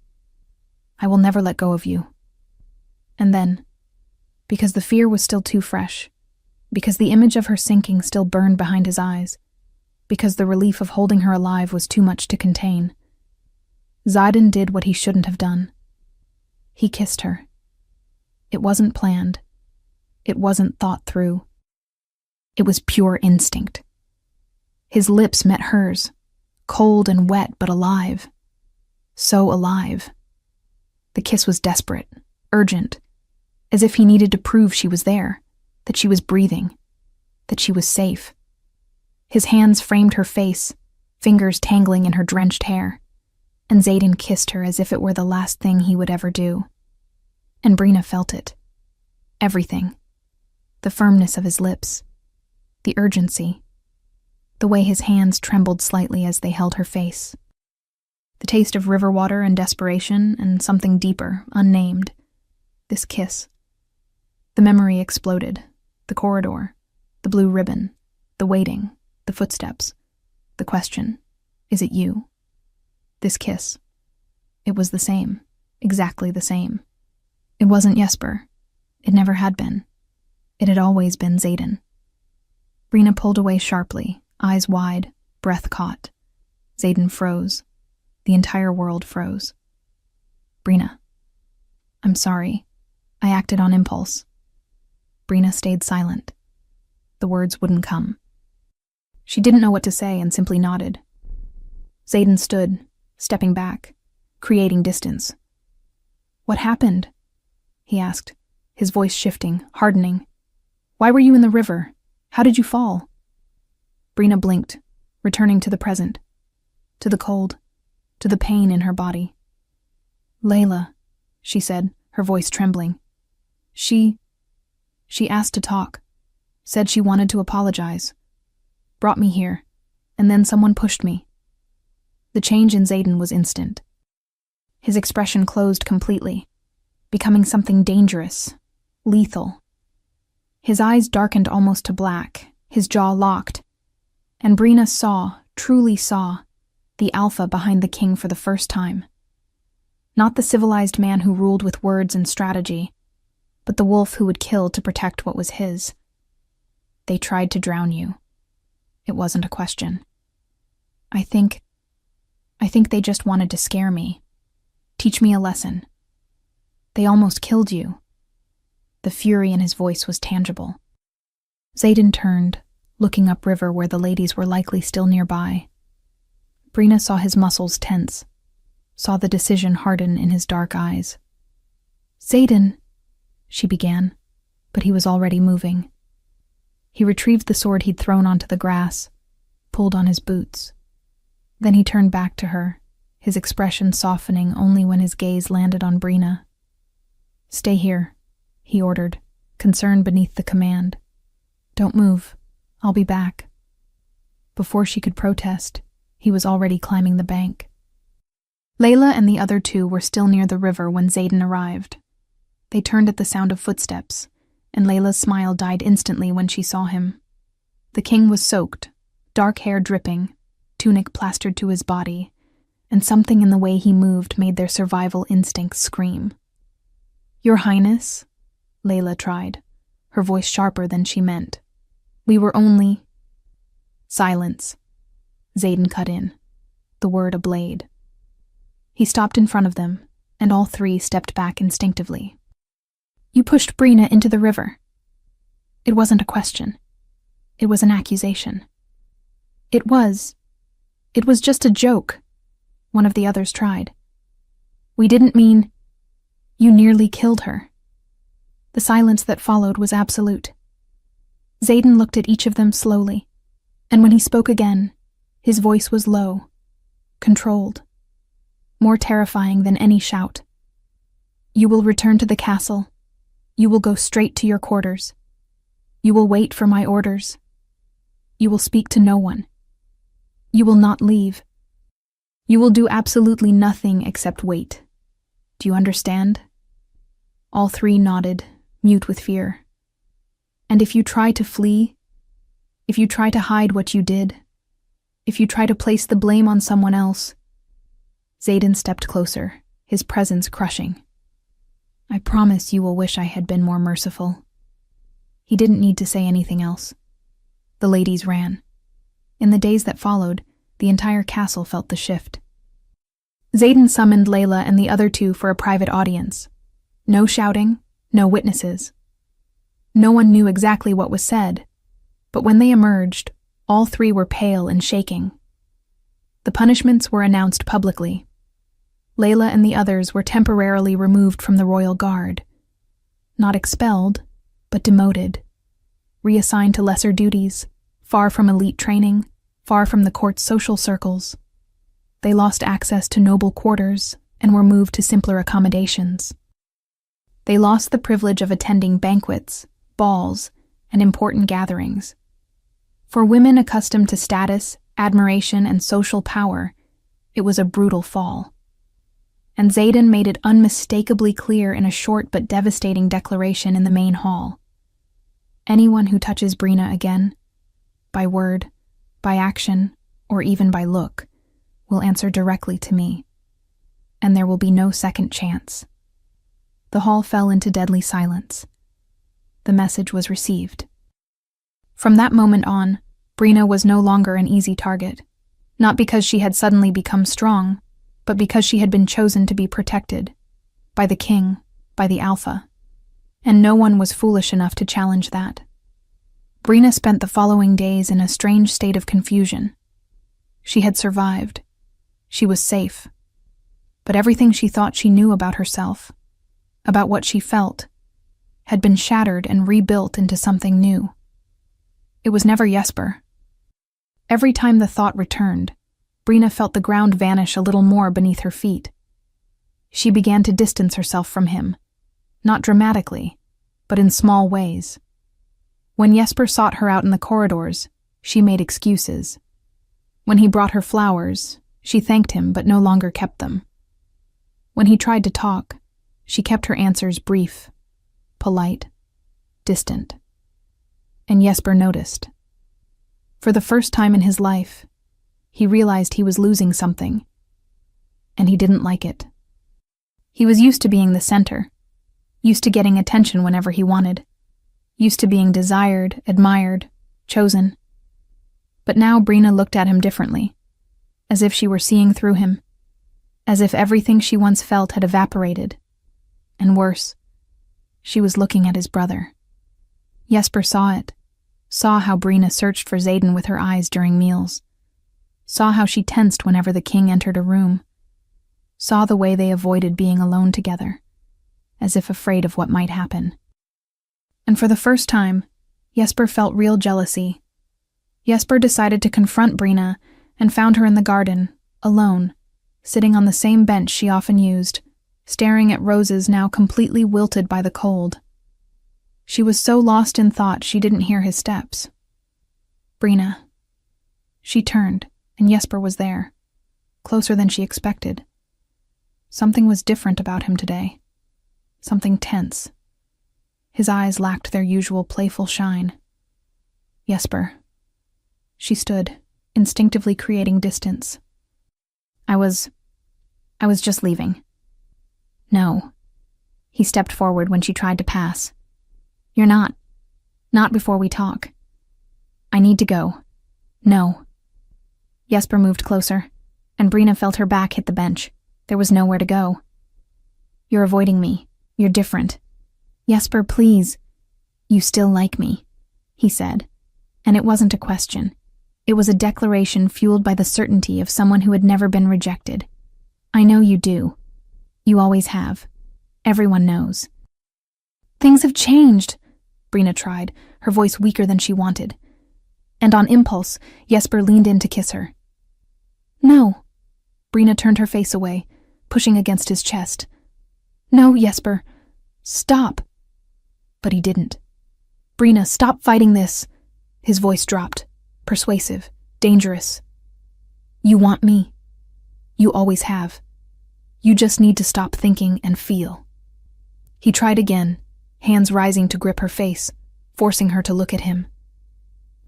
"I will never let go of you." And then, because the fear was still too fresh, because the image of her sinking still burned behind his eyes, because the relief of holding her alive was too much to contain, Xaden did what he shouldn't have done. He kissed her. It wasn't planned. It wasn't thought through. It was pure instinct. His lips met hers, cold and wet but alive. So alive. The kiss was desperate, urgent, as if he needed to prove she was there, that she was breathing, that she was safe. His hands framed her face, fingers tangling in her drenched hair, and Xaden kissed her as if it were the last thing he would ever do. And Brina felt it. Everything. The firmness of his lips, the urgency, the way his hands trembled slightly as they held her face. The taste of river water and desperation and something deeper, unnamed. This kiss. The memory exploded. The corridor, the blue ribbon, the waiting, the footsteps, the question, is it you? This kiss. It was the same, exactly the same. It wasn't Jesper. It never had been. It had always been Xaden. Brina pulled away sharply, eyes wide, breath caught. Xaden froze. The entire world froze. Brina. I'm sorry. I acted on impulse. Brina stayed silent. The words wouldn't come. She didn't know what to say and simply nodded. Xaden stood, stepping back, creating distance. What happened? He asked, his voice shifting, hardening. Why were you in the river? How did you fall? Brina blinked, returning to the present, to the cold, to the pain in her body. Layla, she said, her voice trembling. She asked to talk, said she wanted to apologize, brought me here, and then someone pushed me. The change in Xaden was instant. His expression closed completely, becoming something dangerous, lethal. His eyes darkened almost to black, his jaw locked, and Brina saw, truly saw, the alpha behind the king for the first time. Not the civilized man who ruled with words and strategy, but the wolf who would kill to protect what was his. They tried to drown you. It wasn't a question. I think they just wanted to scare me, teach me a lesson. They almost killed you. The fury in his voice was tangible. Xaden turned, looking upriver where the ladies were likely still nearby. Brina saw his muscles tense, saw the decision harden in his dark eyes. Xaden, she began, but he was already moving. He retrieved the sword he'd thrown onto the grass, pulled on his boots. Then he turned back to her, his expression softening only when his gaze landed on Brina. Stay here, he ordered, concern beneath the command. Don't move. I'll be back. Before she could protest, he was already climbing the bank. Layla and the other two were still near the river when Xaden arrived. They turned at the sound of footsteps, and Layla's smile died instantly when she saw him. The king was soaked, dark hair dripping, tunic plastered to his body, and something in the way he moved made their survival instincts scream. Your Highness, Layla tried, her voice sharper than she meant. We were only... Silence. Xaden cut in, the word a blade. He stopped in front of them, and all three stepped back instinctively. You pushed Brina into the river. It wasn't a question. It was an accusation. It was just a joke, one of the others tried. We didn't mean... You nearly killed her. The silence that followed was absolute. Xaden looked at each of them slowly, and when he spoke again, his voice was low, controlled, more terrifying than any shout. You will return to the castle. You will go straight to your quarters. You will wait for my orders. You will speak to no one. You will not leave. You will do absolutely nothing except wait. Do you understand? All three nodded, mute with fear. And if you try to flee, if you try to hide what you did, if you try to place the blame on someone else... Xaden stepped closer, his presence crushing. I promise you will wish I had been more merciful. He didn't need to say anything else. The ladies ran. In the days that followed, the entire castle felt the shift. Xaden summoned Layla and the other two for a private audience. No shouting, no witnesses. No one knew exactly what was said, but when they emerged, all three were pale and shaking. The punishments were announced publicly. Layla and the others were temporarily removed from the royal guard. not expelled, but demoted, reassigned to lesser duties, far from elite training, far from the court's social circles. They lost access to noble quarters and were moved to simpler accommodations. They lost the privilege of attending banquets, balls, and important gatherings. For women accustomed to status, admiration, and social power, it was a brutal fall. And Xaden made it unmistakably clear in a short but devastating declaration in the main hall. Anyone who touches Brina again, by word, by action, or even by look, will answer directly to me, and there will be no second chance. The hall fell into deadly silence. The message was received. From that moment on, Brina was no longer an easy target, not because she had suddenly become strong, but because she had been chosen to be protected, by the king, by the Alpha, and no one was foolish enough to challenge that. Brina spent the following days in a strange state of confusion. She had survived. She was safe. But everything she thought she knew about herself, about what she felt, had been shattered and rebuilt into something new. It was never Jesper. Every time the thought returned, Brina felt the ground vanish a little more beneath her feet. She began to distance herself from him, not dramatically, but in small ways. When Jesper sought her out in the corridors, she made excuses. When he brought her flowers, she thanked him but no longer kept them. When he tried to talk, she kept her answers brief, polite, distant. And Jesper noticed. For the first time in his life, he realized he was losing something, and he didn't like it. He was used to being the center, used to getting attention whenever he wanted, used to being desired, admired, chosen. But now Brina looked at him differently, as if she were seeing through him, as if everything she once felt had evaporated. And worse, she was looking at his brother. Jesper saw it, saw how Brina searched for Xaden with her eyes during meals, saw how she tensed whenever the king entered a room, saw the way they avoided being alone together, as if afraid of what might happen. And for the first time, Jesper felt real jealousy. Jesper decided to confront Brina and found her in the garden, alone, sitting on the same bench she often used, staring at roses now completely wilted by the cold. She was so lost in thought she didn't hear his steps. Brina. She turned, and Jesper was there, closer than she expected. Something was different about him today. Something tense. His eyes lacked their usual playful shine. Jesper. She stood, instinctively creating distance. I was just leaving. No. He stepped forward when she tried to pass. You're not. Not before we talk. I need to go. No. Jesper moved closer, and Brina felt her back hit the bench. There was nowhere to go. You're avoiding me. You're different. Jesper, please. You still like me, he said. And it wasn't a question. It was a declaration fueled by the certainty of someone who had never been rejected. I know you do. You always have. Everyone knows. Things have changed, Brina tried, her voice weaker than she wanted. And on impulse, Jesper leaned in to kiss her. No. Brina turned her face away, pushing against his chest. No, Jesper. Stop. But he didn't. Brina, stop fighting this. His voice dropped, persuasive, dangerous. You want me. You always have. You just need to stop thinking and feel. He tried again, hands rising to grip her face, forcing her to look at him.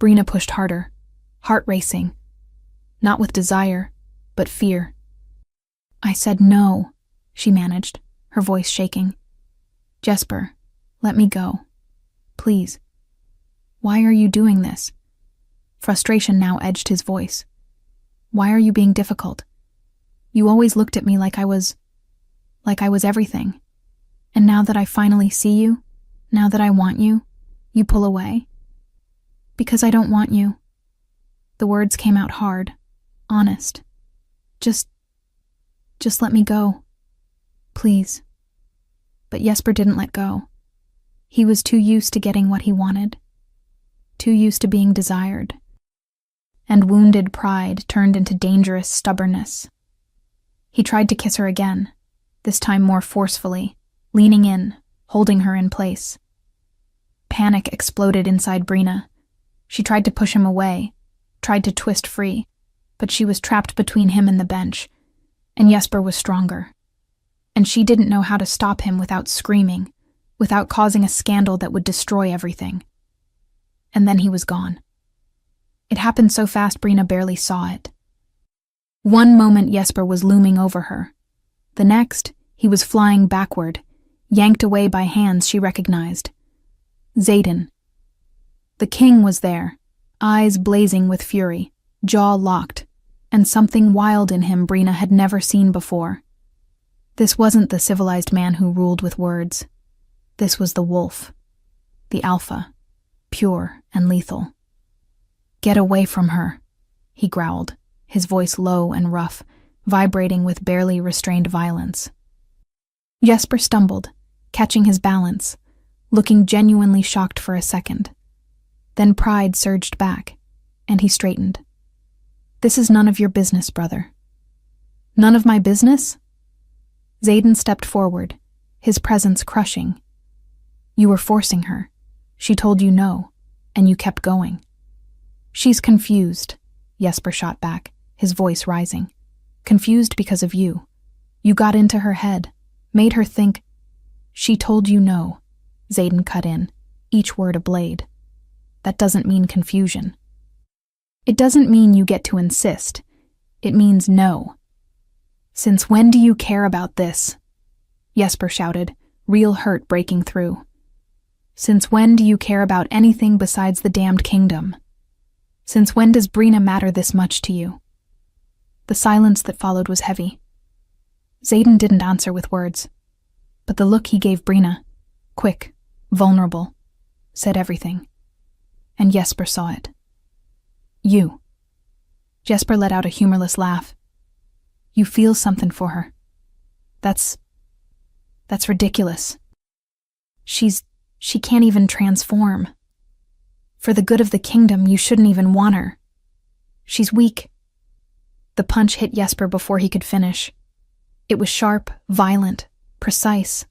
Brina pushed harder, heart racing. Not with desire, but fear. I said no, she managed, her voice shaking. Jesper, let me go. Please. Why are you doing this? Frustration now edged his voice. Why are you being difficult? You always looked at me like I was everything. And now that I finally see you, now that I want you, you pull away. Because I don't want you. The words came out hard, honest. Just let me go. Please. But Jesper didn't let go. He was too used to getting what he wanted, too used to being desired. And wounded pride turned into dangerous stubbornness. He tried to kiss her again, this time more forcefully, leaning in, holding her in place. Panic exploded inside Brina. She tried to push him away, tried to twist free, but she was trapped between him and the bench, and Jesper was stronger. And she didn't know how to stop him without screaming, without causing a scandal that would destroy everything. And then he was gone. It happened so fast Brina barely saw it. One moment Jesper was looming over her. The next, he was flying backward, yanked away by hands she recognized. Xaden. The king was there, eyes blazing with fury, jaw locked, and something wild in him Brina had never seen before. This wasn't the civilized man who ruled with words. This was the wolf, the alpha, pure and lethal. "Get away from her," he growled, his voice low and rough, vibrating with barely restrained violence. Jesper stumbled, catching his balance, looking genuinely shocked for a second. Then pride surged back, and he straightened. "This is none of your business, brother." "None of my business?" Xaden stepped forward, his presence crushing. "You were forcing her. She told you no, and you kept going." "She's confused," Jesper shot back, his voice rising. "Confused because of you. You got into her head, made her think—" "She told you no," Xaden cut in, each word a blade. "That doesn't mean confusion. It doesn't mean you get to insist. It means no." "Since when do you care about this?" Jesper shouted, real hurt breaking through. "Since when do you care about anything besides the damned kingdom? Since when does Brina matter this much to you?" The silence that followed was heavy. Xaden didn't answer with words, but the look he gave Brina, quick, vulnerable, said everything. And Jesper saw it. "You." Jesper let out a humorless laugh. "You feel something for her. That's ridiculous. She can't even transform. For the good of the kingdom, you shouldn't even want her. She's weak." The punch hit Jesper before he could finish. It was sharp, violent, precise.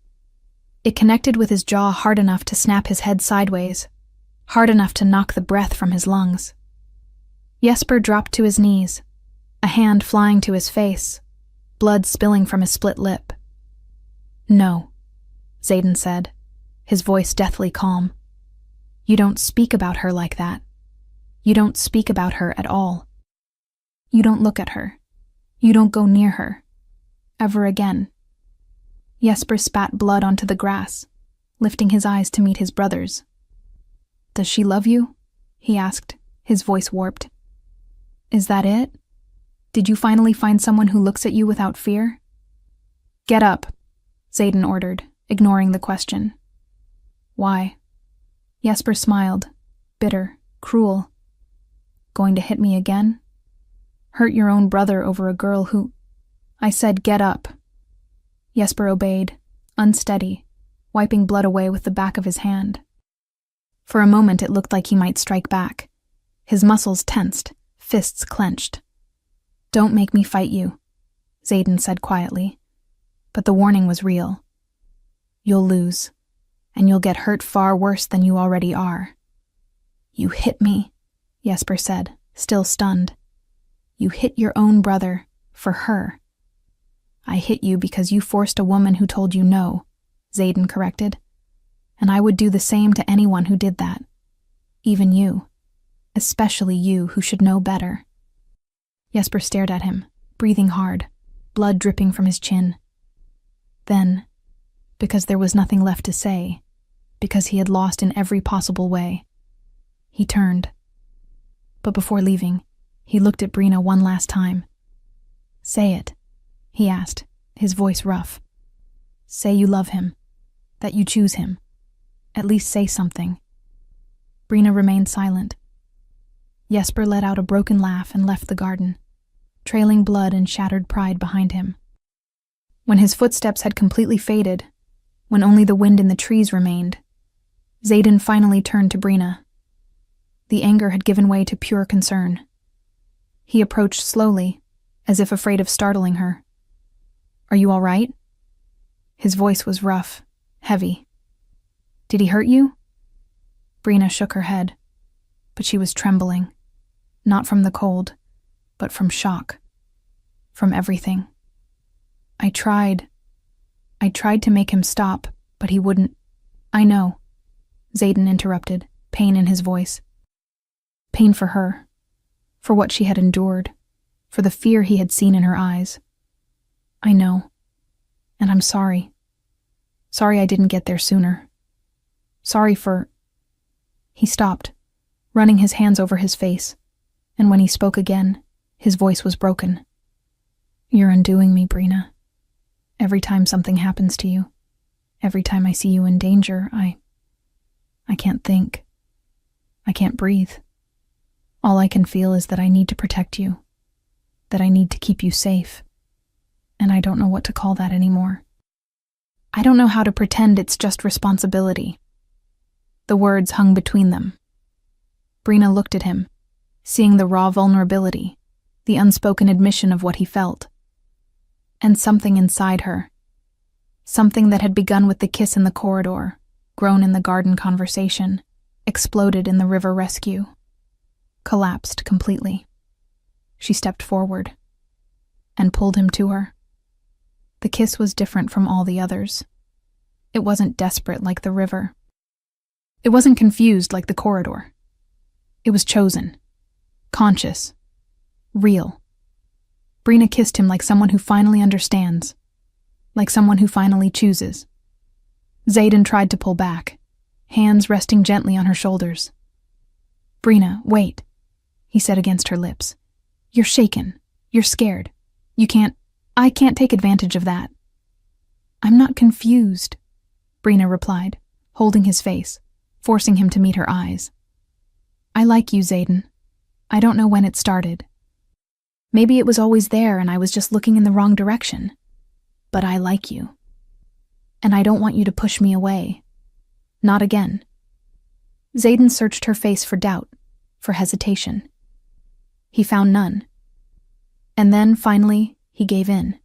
It connected with his jaw hard enough to snap his head sideways, hard enough to knock the breath from his lungs. Jesper dropped to his knees, a hand flying to his face, blood spilling from his split lip. "No," Xaden said, his voice deathly calm. "You don't speak about her like that. You don't speak about her at all. You don't look at her. You don't go near her. Ever again." Jesper spat blood onto the grass, lifting his eyes to meet his brother's. "Does she love you?" he asked, his voice warped. "Is that it? Did you finally find someone who looks at you without fear?" "Get up," Xaden ordered, ignoring the question. "Why?" Jesper smiled, bitter, cruel. "Going to hit me again? Hurt your own brother over a girl who—" "I said get up." Jesper obeyed, unsteady, wiping blood away with the back of his hand. For a moment it looked like he might strike back. His muscles tensed, fists clenched. "Don't make me fight you," Xaden said quietly. But the warning was real. "You'll lose, and you'll get hurt far worse than you already are." "You hit me," Jesper said, still stunned. "You hit your own brother, for her." "I hit you because you forced a woman who told you no," Xaden corrected. "And I would do the same to anyone who did that. Even you. Especially you, who should know better." Jesper stared at him, breathing hard, blood dripping from his chin. Then, because there was nothing left to say, because he had lost in every possible way, he turned. But before leaving, he looked at Brina one last time. "Say it," he asked, his voice rough. "Say you love him, that you choose him. At least say something." Brina remained silent. Jesper let out a broken laugh and left the garden, trailing blood and shattered pride behind him. When his footsteps had completely faded, when only the wind in the trees remained, Xaden finally turned to Brina. The anger had given way to pure concern. He approached slowly, as if afraid of startling her. "Are you all right?" His voice was rough, heavy. "Did he hurt you?" Brina shook her head, but she was trembling, not from the cold, but from shock, from everything. I tried to make him stop, but he wouldn't." "I know," Xaden interrupted, pain in his voice. Pain for her, for what she had endured, for the fear he had seen in her eyes. "I know, and I'm sorry. Sorry I didn't get there sooner. Sorry for—" He stopped, running his hands over his face, and when he spoke again, his voice was broken. "You're undoing me, Brina. Every time something happens to you, every time I see you in danger, I can't think. I can't breathe. All I can feel is that I need to protect you, that I need to keep you safe, and I don't know what to call that anymore. I don't know how to pretend it's just responsibility." The words hung between them. Brina looked at him, seeing the raw vulnerability, the unspoken admission of what he felt. And something inside her, something that had begun with the kiss in the corridor, grown in the garden conversation, exploded in the river rescue, collapsed completely. She stepped forward and pulled him to her. The kiss was different from all the others. It wasn't desperate like the river. It wasn't confused like the corridor. It was chosen, conscious, real. Brina kissed him like someone who finally understands, like someone who finally chooses. Xaden tried to pull back, hands resting gently on her shoulders. "Brina, wait," he said against her lips. "You're shaken. You're scared. I can't take advantage of that." "I'm not confused," Brina replied, holding his face, forcing him to meet her eyes. "I like you, Xaden. I don't know when it started. Maybe it was always there and I was just looking in the wrong direction. But I like you. And I don't want you to push me away. Not again." Xaden searched her face for doubt, for hesitation. He found none. And then, finally, he gave in.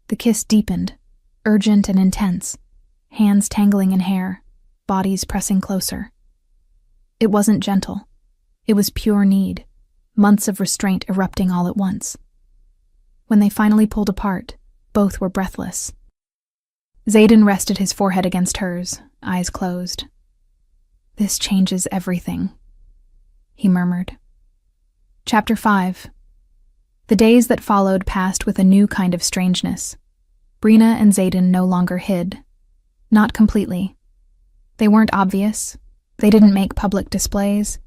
The kiss deepened, urgent and intense, hands tangling in hair, bodies pressing closer. It wasn't gentle. It was pure need, months of restraint erupting all at once. When they finally pulled apart, both were breathless. Xaden rested his forehead against hers, eyes closed. "This changes everything," he murmured. Chapter 5. The days that followed passed with a new kind of strangeness. Brina and Xaden no longer hid. Not completely. They weren't obvious. They didn't make public displays.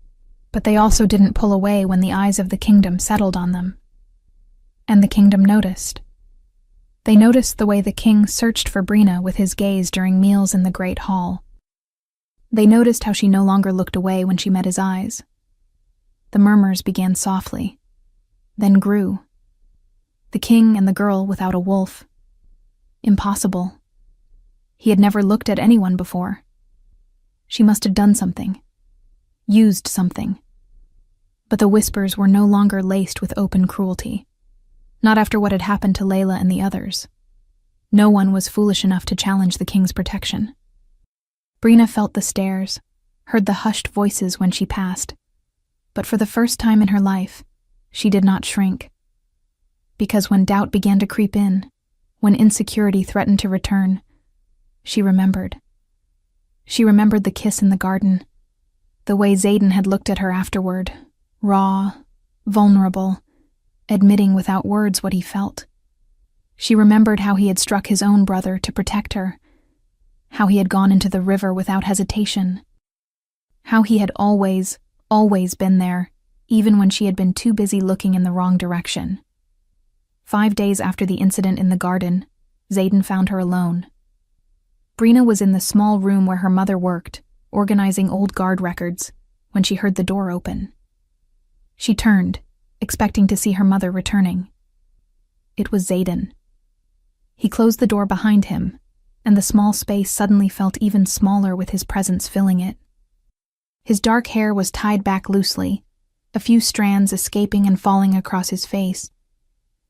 But they also didn't pull away when the eyes of the kingdom settled on them. And the kingdom noticed. They noticed the way the king searched for Brina with his gaze during meals in the great hall. They noticed how she no longer looked away when she met his eyes. The murmurs began softly, then grew. The king and the girl without a wolf. Impossible. He had never looked at anyone before. She must have done something. Used something. But the whispers were no longer laced with open cruelty. Not after what had happened to Layla and the others. No one was foolish enough to challenge the king's protection. Brina felt the stares, heard the hushed voices when she passed. But for the first time in her life, she did not shrink. Because when doubt began to creep in, when insecurity threatened to return, she remembered. She remembered the kiss in the garden, the way Xaden had looked at her afterward, raw, vulnerable, admitting without words what he felt. She remembered how he had struck his own brother to protect her, how he had gone into the river without hesitation, how he had always been there, even when she had been too busy looking in the wrong direction. 5 days after the incident in the garden, Xaden found her alone. Brina was in the small room where her mother worked, organizing old guard records, when she heard the door open. She turned, expecting to see her mother returning. It was Xaden. He closed the door behind him, and the small space suddenly felt even smaller with his presence filling it. His dark hair was tied back loosely, a few strands escaping and falling across his face.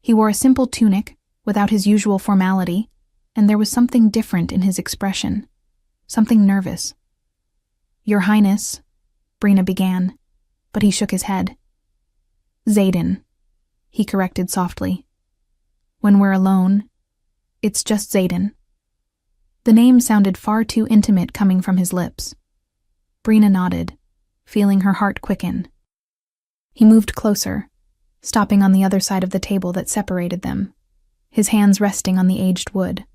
He wore a simple tunic, without his usual formality, and there was something different in his expression, something nervous. "Your Highness," Brina began, but he shook his head. "Xaden," he corrected softly. "When we're alone, it's just Xaden." The name sounded far too intimate coming from his lips. Brina nodded, feeling her heart quicken. He moved closer, stopping on the other side of the table that separated them, his hands resting on the aged wood.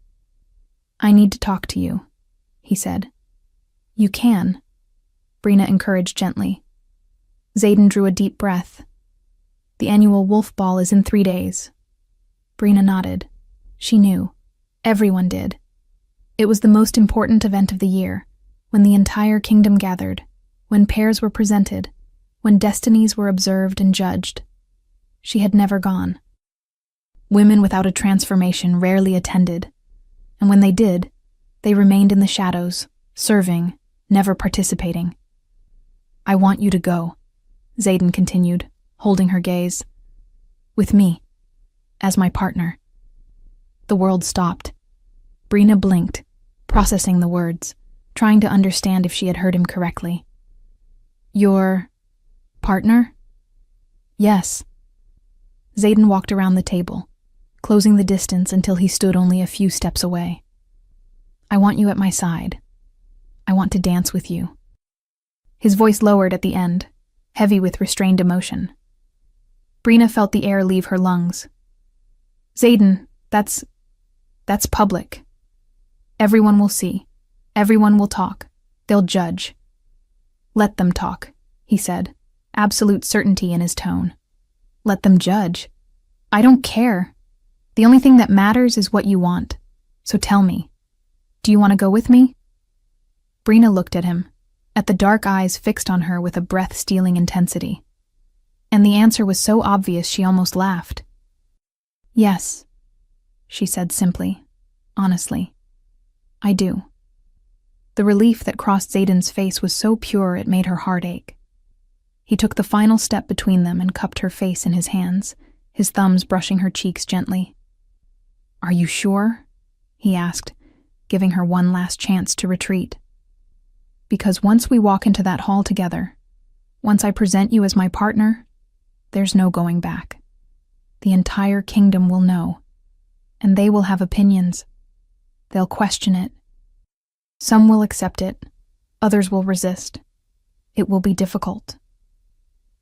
"I need to talk to you," he said. "You can," Brina encouraged gently. Xaden drew a deep breath. "The annual wolf ball is in 3 days." Brina nodded. She knew. Everyone did. It was the most important event of the year, when the entire kingdom gathered, when pairs were presented, when destinies were observed and judged. She had never gone. Women without a transformation rarely attended, and when they did, they remained in the shadows, serving, never participating. "I want you to go," Xaden continued, holding her gaze. "With me, as my partner." The world stopped. Brina blinked, processing the words, trying to understand if she had heard him correctly. "Your partner?" "Yes." Xaden walked around the table, closing the distance until he stood only a few steps away. "I want you at my side. I want to dance with you." His voice lowered at the end, heavy with restrained emotion. Brina felt the air leave her lungs. "Xaden, that's public. Everyone will see. Everyone will talk. They'll judge." "Let them talk," he said, absolute certainty in his tone. "Let them judge. I don't care. The only thing that matters is what you want. So tell me, do you want to go with me?" Brina looked at him, at the dark eyes fixed on her with a breath-stealing intensity. And the answer was so obvious she almost laughed. "Yes," she said simply, honestly. "I do." The relief that crossed Xaden's face was so pure it made her heart ache. He took the final step between them and cupped her face in his hands, his thumbs brushing her cheeks gently. "Are you sure?" he asked, giving her one last chance to retreat. "Because once we walk into that hall together, once I present you as my partner, there's no going back. The entire kingdom will know, and they will have opinions. They'll question it. Some will accept it, others will resist. It will be difficult."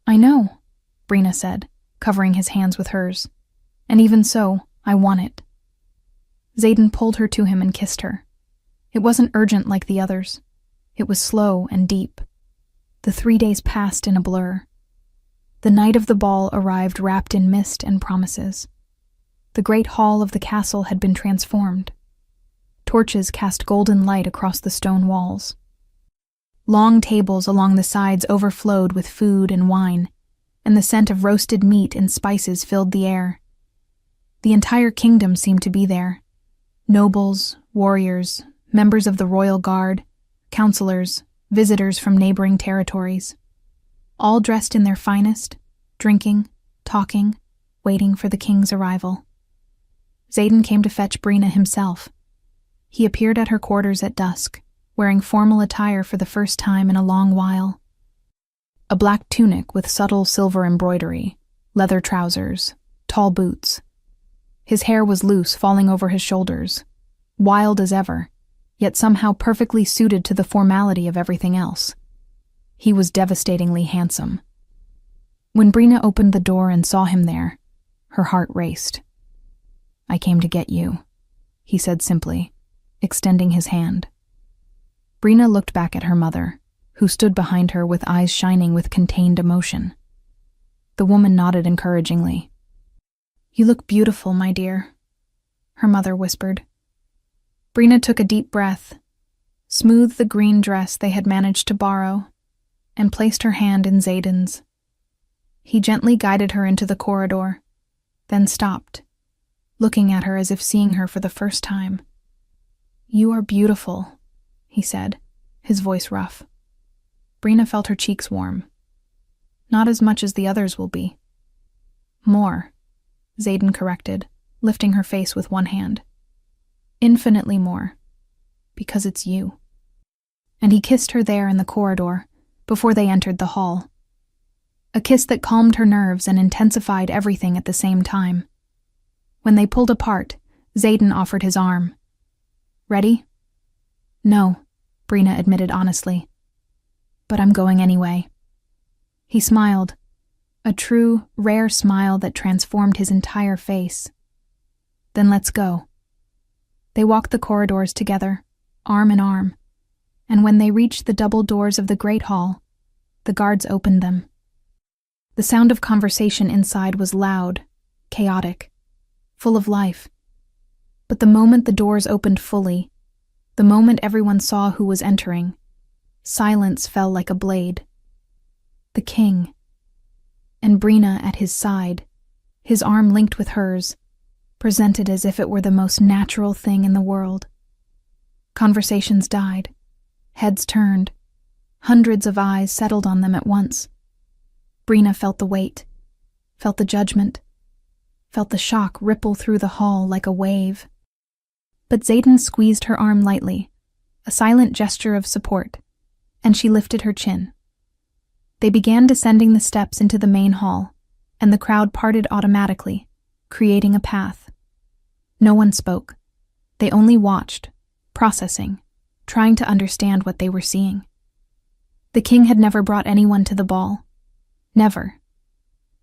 "I know," Brina said, covering his hands with hers. "And even so, I want it." Xaden pulled her to him and kissed her. It wasn't urgent like the others. It was slow and deep. The 3 days passed in a blur. The night of the ball arrived wrapped in mist and promises. The great hall of the castle had been transformed. Torches cast golden light across the stone walls. Long tables along the sides overflowed with food and wine, and the scent of roasted meat and spices filled the air. The entire kingdom seemed to be there. Nobles, warriors, members of the royal guard, counselors, visitors from neighboring territories. All dressed in their finest, drinking, talking, waiting for the king's arrival. Xaden came to fetch Brina himself. He appeared at her quarters at dusk, wearing formal attire for the first time in a long while. A black tunic with subtle silver embroidery, leather trousers, tall boots. His hair was loose, falling over his shoulders, wild as ever, yet somehow perfectly suited to the formality of everything else. He was devastatingly handsome. When Brina opened the door and saw him there, her heart raced. "I came to get you," he said simply, extending his hand. Brina looked back at her mother, who stood behind her with eyes shining with contained emotion. The woman nodded encouragingly. "You look beautiful, my dear," her mother whispered. Brina took a deep breath, smoothed the green dress they had managed to borrow, and placed her hand in Xaden's. He gently guided her into the corridor, then stopped, looking at her as if seeing her for the first time. "You are beautiful," he said, his voice rough. Brina felt her cheeks warm. "Not as much as the others will be." "More," Xaden corrected, lifting her face with one hand. "Infinitely more. Because it's you." And he kissed her there in the corridor, before they entered the hall. A kiss that calmed her nerves and intensified everything at the same time. When they pulled apart, Xaden offered his arm. "Ready?" "No," Brina admitted honestly. "But I'm going anyway." He smiled, a true, rare smile that transformed his entire face. "Then let's go." They walked the corridors together, arm in arm, and when they reached the double doors of the Great Hall, the guards opened them. The sound of conversation inside was loud, chaotic, full of life. But the moment the doors opened fully, the moment everyone saw who was entering, silence fell like a blade. The king. And Brina at his side, his arm linked with hers, presented as if it were the most natural thing in the world. Conversations died. Heads turned. Hundreds of eyes settled on them at once. Brina felt the weight, felt the judgment, felt the shock ripple through the hall like a wave. But Xaden squeezed her arm lightly, a silent gesture of support, and she lifted her chin. They began descending the steps into the main hall, and the crowd parted automatically, creating a path. No one spoke. They only watched, processing, trying to understand what they were seeing. The king had never brought anyone to the ball. Never.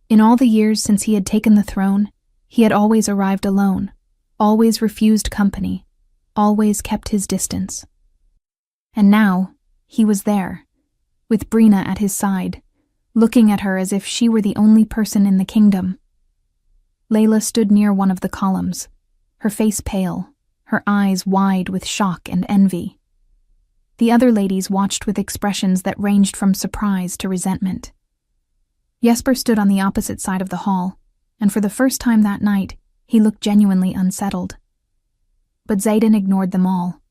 In all the years since he had taken the throne, he had always arrived alone, always refused company, always kept his distance. And now, he was there, with Brina at his side, looking at her as if she were the only person in the kingdom. Layla stood near one of the columns, her face pale, her eyes wide with shock and envy. The other ladies watched with expressions that ranged from surprise to resentment. Jesper stood on the opposite side of the hall, and for the first time that night, he looked genuinely unsettled. But Xaden ignored them all.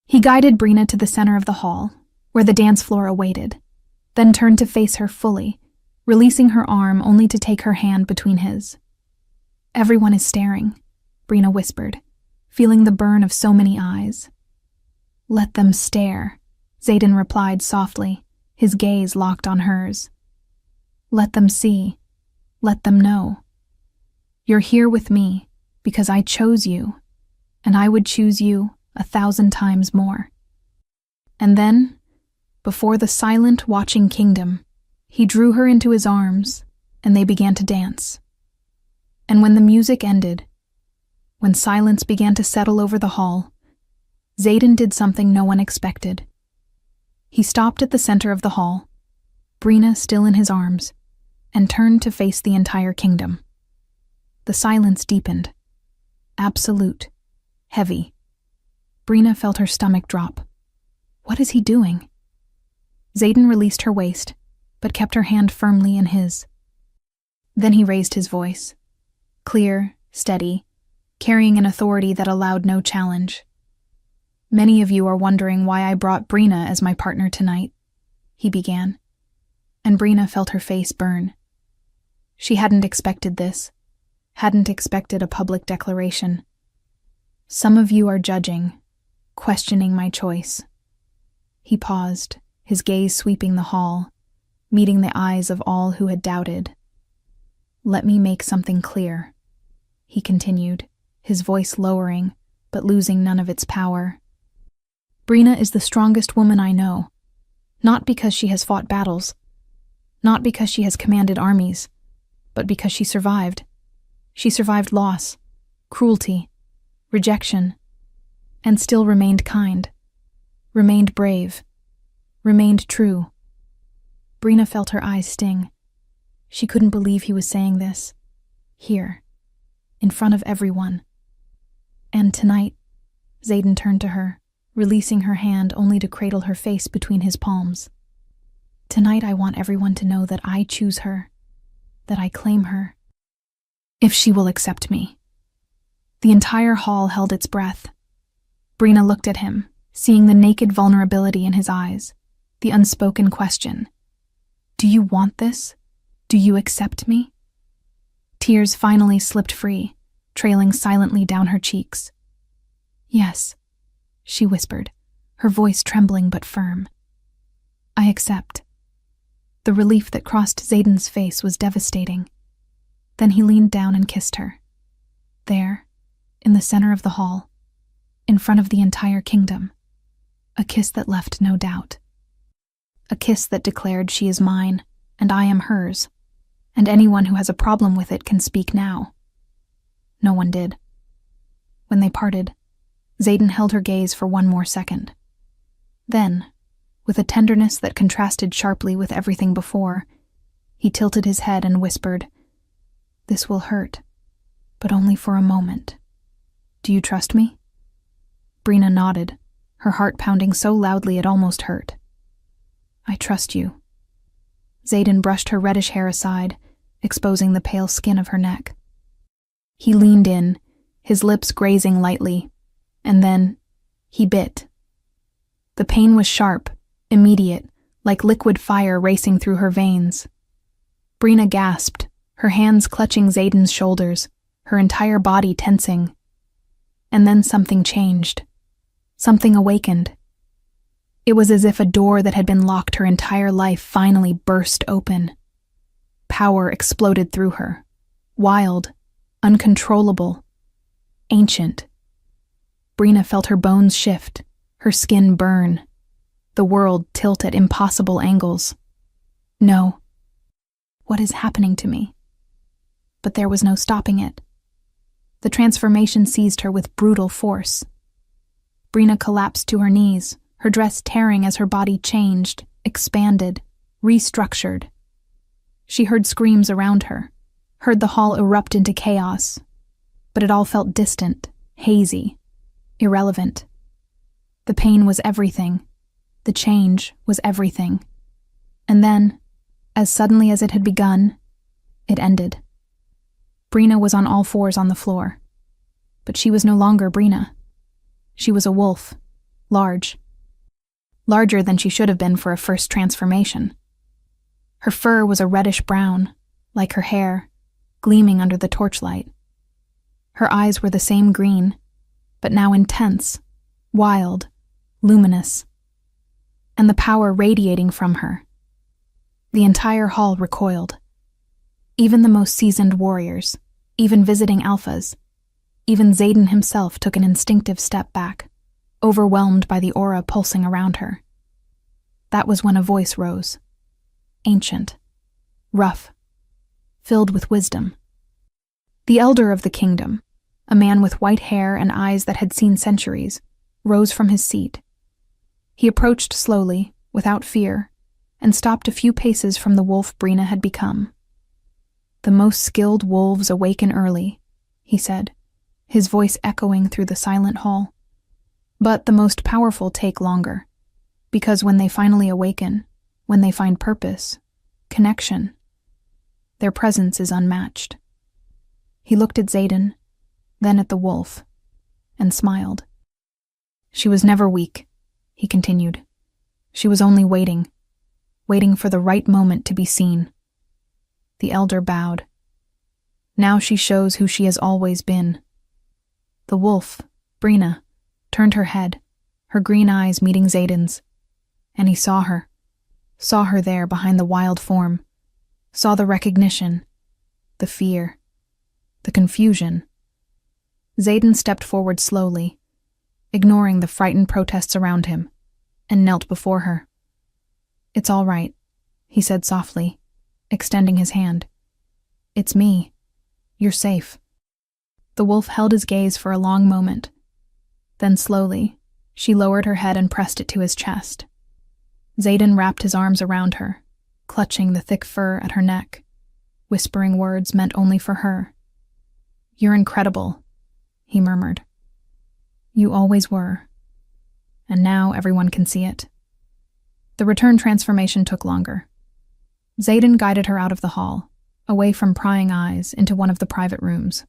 He guided Brina to the center of the hall, where the dance floor awaited, then turned to face her fully, releasing her arm only to take her hand between his. "Everyone is staring," Brina whispered, feeling the burn of so many eyes. "Let them stare," Xaden replied softly, his gaze locked on hers. "Let them see. Let them know. You're here with me because I chose you, and I would choose you 1,000 times more." And then, before the silent, watching kingdom, he drew her into his arms, and they began to dance. And when the music ended, when silence began to settle over the hall, Xaden did something no one expected. He stopped at the center of the hall, Brina still in his arms, and turned to face the entire kingdom. The silence deepened. Absolute. Heavy. Brina felt her stomach drop. What is he doing? Xaden released her waist, but kept her hand firmly in his. Then he raised his voice. Clear, steady, carrying an authority that allowed no challenge. "Many of you are wondering why I brought Brina as my partner tonight," he began. And Brina felt her face burn. She hadn't expected this, hadn't expected a public declaration. "Some of you are judging, questioning my choice." He paused, his gaze sweeping the hall, meeting the eyes of all who had doubted. "Let me make something clear," he continued, his voice lowering, but losing none of its power. "Brina is the strongest woman I know, not because she has fought battles, not because she has commanded armies, but because she survived. She survived loss, cruelty, rejection, and still remained kind, remained brave, remained true." Brina felt her eyes sting. She couldn't believe he was saying this. Here, in front of everyone. And tonight, Xaden turned to her, releasing her hand only to cradle her face between his palms. "Tonight I want everyone to know that I choose her, that I claim her, if she will accept me." The entire hall held its breath. Brina looked at him, seeing the naked vulnerability in his eyes, the unspoken question. Do you want this? Do you accept me? Tears finally slipped free, trailing silently down her cheeks. Yes, she whispered, her voice trembling but firm. I accept. The relief that crossed Zayden's face was devastating. Then he leaned down and kissed her. There, in the center of the hall, in front of the entire kingdom. A kiss that left no doubt. A kiss that declared she is mine, and I am hers, and anyone who has a problem with it can speak now. No one did. When they parted, Zayden held her gaze for one more second. Then, with a tenderness that contrasted sharply with everything before, he tilted his head and whispered, This will hurt, but only for a moment. Do you trust me? Brina nodded, her heart pounding so loudly it almost hurt. I trust you. Zayden brushed her reddish hair aside, exposing the pale skin of her neck. He leaned in, his lips grazing lightly, and then he bit. The pain was sharp, immediate, like liquid fire racing through her veins. Brina gasped, her hands clutching Zayden's shoulders, her entire body tensing. And then something changed. Something awakened. It was as if a door that had been locked her entire life finally burst open. Power exploded through her. Wild, uncontrollable, ancient. Brina felt her bones shift, her skin burn, the world tilt at impossible angles. No. What is happening to me? But there was no stopping it. The transformation seized her with brutal force. Brina collapsed to her knees, her dress tearing as her body changed, expanded, restructured. She heard screams around her, heard the hall erupt into chaos, but it all felt distant, hazy, irrelevant. The pain was everything. The change was everything. And then, as suddenly as it had begun, it ended. Brina was on all fours on the floor. But she was no longer Brina. She was a wolf, large. Larger than she should have been for a first transformation. Her fur was a reddish brown, like her hair, gleaming under the torchlight. Her eyes were the same green, but now intense, wild, luminous. And the power radiating from her. The entire hall recoiled. Even the most seasoned warriors, even visiting alphas, even Zayden himself took an instinctive step back, overwhelmed by the aura pulsing around her. That was when a voice rose. Ancient, rough, filled with wisdom. The elder of the kingdom, a man with white hair and eyes that had seen centuries, rose from his seat. He approached slowly, without fear, and stopped a few paces from the wolf Brina had become. The most skilled wolves awaken early, he said, his voice echoing through the silent hall. But the most powerful take longer, because when they finally awaken, when they find purpose, connection, their presence is unmatched. He looked at Zayden, then at the wolf, and smiled. She was never weak, he continued. She was only waiting for the right moment to be seen. The elder bowed. Now she shows who she has always been. The wolf, Brina, turned her head, her green eyes meeting Zayden's, and he saw her there behind the wild form, saw the recognition, the fear, the confusion. Zayden stepped forward slowly, ignoring the frightened protests around him, and knelt before her. It's all right, he said softly, extending his hand. It's me. You're safe. The wolf held his gaze for a long moment. Then slowly, she lowered her head and pressed it to his chest. Zayden wrapped his arms around her, clutching the thick fur at her neck, whispering words meant only for her. You're incredible, he murmured. You always were. And now everyone can see it. The return transformation took longer. Zayden guided her out of the hall, away from prying eyes, into one of the private rooms.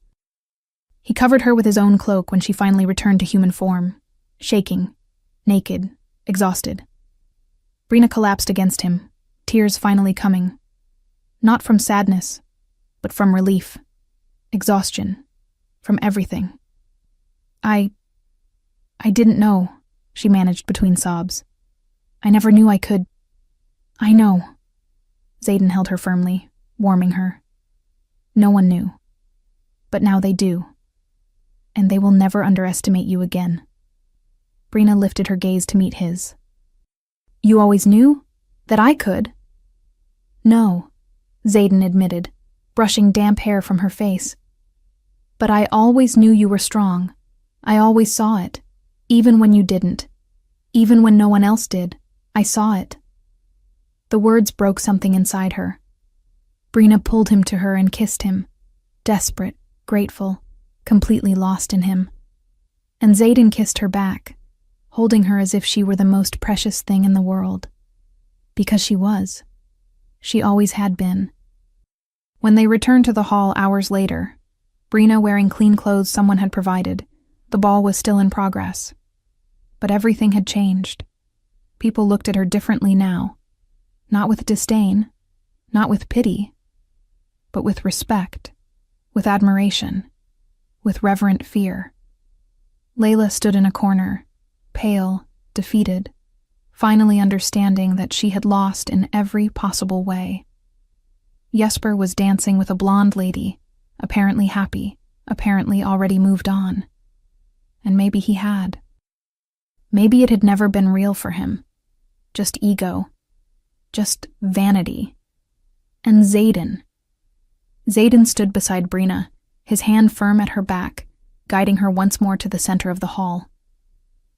He covered her with his own cloak when she finally returned to human form, shaking, naked, exhausted. Brina collapsed against him, tears finally coming. Not from sadness, but from relief, exhaustion, from everything. I didn't know, she managed between sobs. I never knew I could. I know. Xaden held her firmly, warming her. No one knew. But now they do. And they will never underestimate you again. Brina lifted her gaze to meet his. You always knew? That I could? No, Xaden admitted, brushing damp hair from her face. But I always knew you were strong. I always saw it. Even when you didn't. Even when no one else did. I saw it. The words broke something inside her. Brina pulled him to her and kissed him, desperate, grateful, completely lost in him. And Xaden kissed her back, holding her as if she were the most precious thing in the world. Because she was. She always had been. When they returned to the hall hours later, Brina wearing clean clothes someone had provided, the ball was still in progress. But everything had changed. People looked at her differently now. Not with disdain, not with pity, but with respect, with admiration, with reverent fear. Layla stood in a corner, pale, defeated, finally understanding that she had lost in every possible way. Jesper was dancing with a blonde lady, apparently happy, apparently already moved on. And maybe he had. Maybe it had never been real for him. Just ego. Just vanity. And Xaden. Xaden stood beside Brina, his hand firm at her back, guiding her once more to the center of the hall.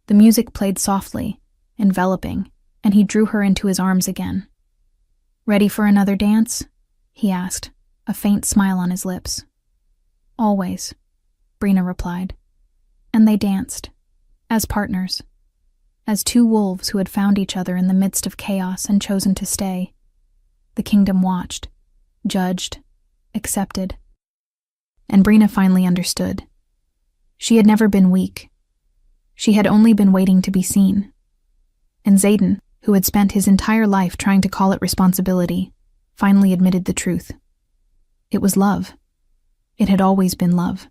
The music played softly, enveloping, and he drew her into his arms again. Ready for another dance? He asked, a faint smile on his lips. Always, Brina replied. And they danced, as partners. As two wolves who had found each other in the midst of chaos and chosen to stay. The kingdom watched, judged, accepted. And Brina finally understood. She had never been weak. She had only been waiting to be seen. And Xaden, who had spent his entire life trying to call it responsibility, finally admitted the truth. It was love. It had always been love.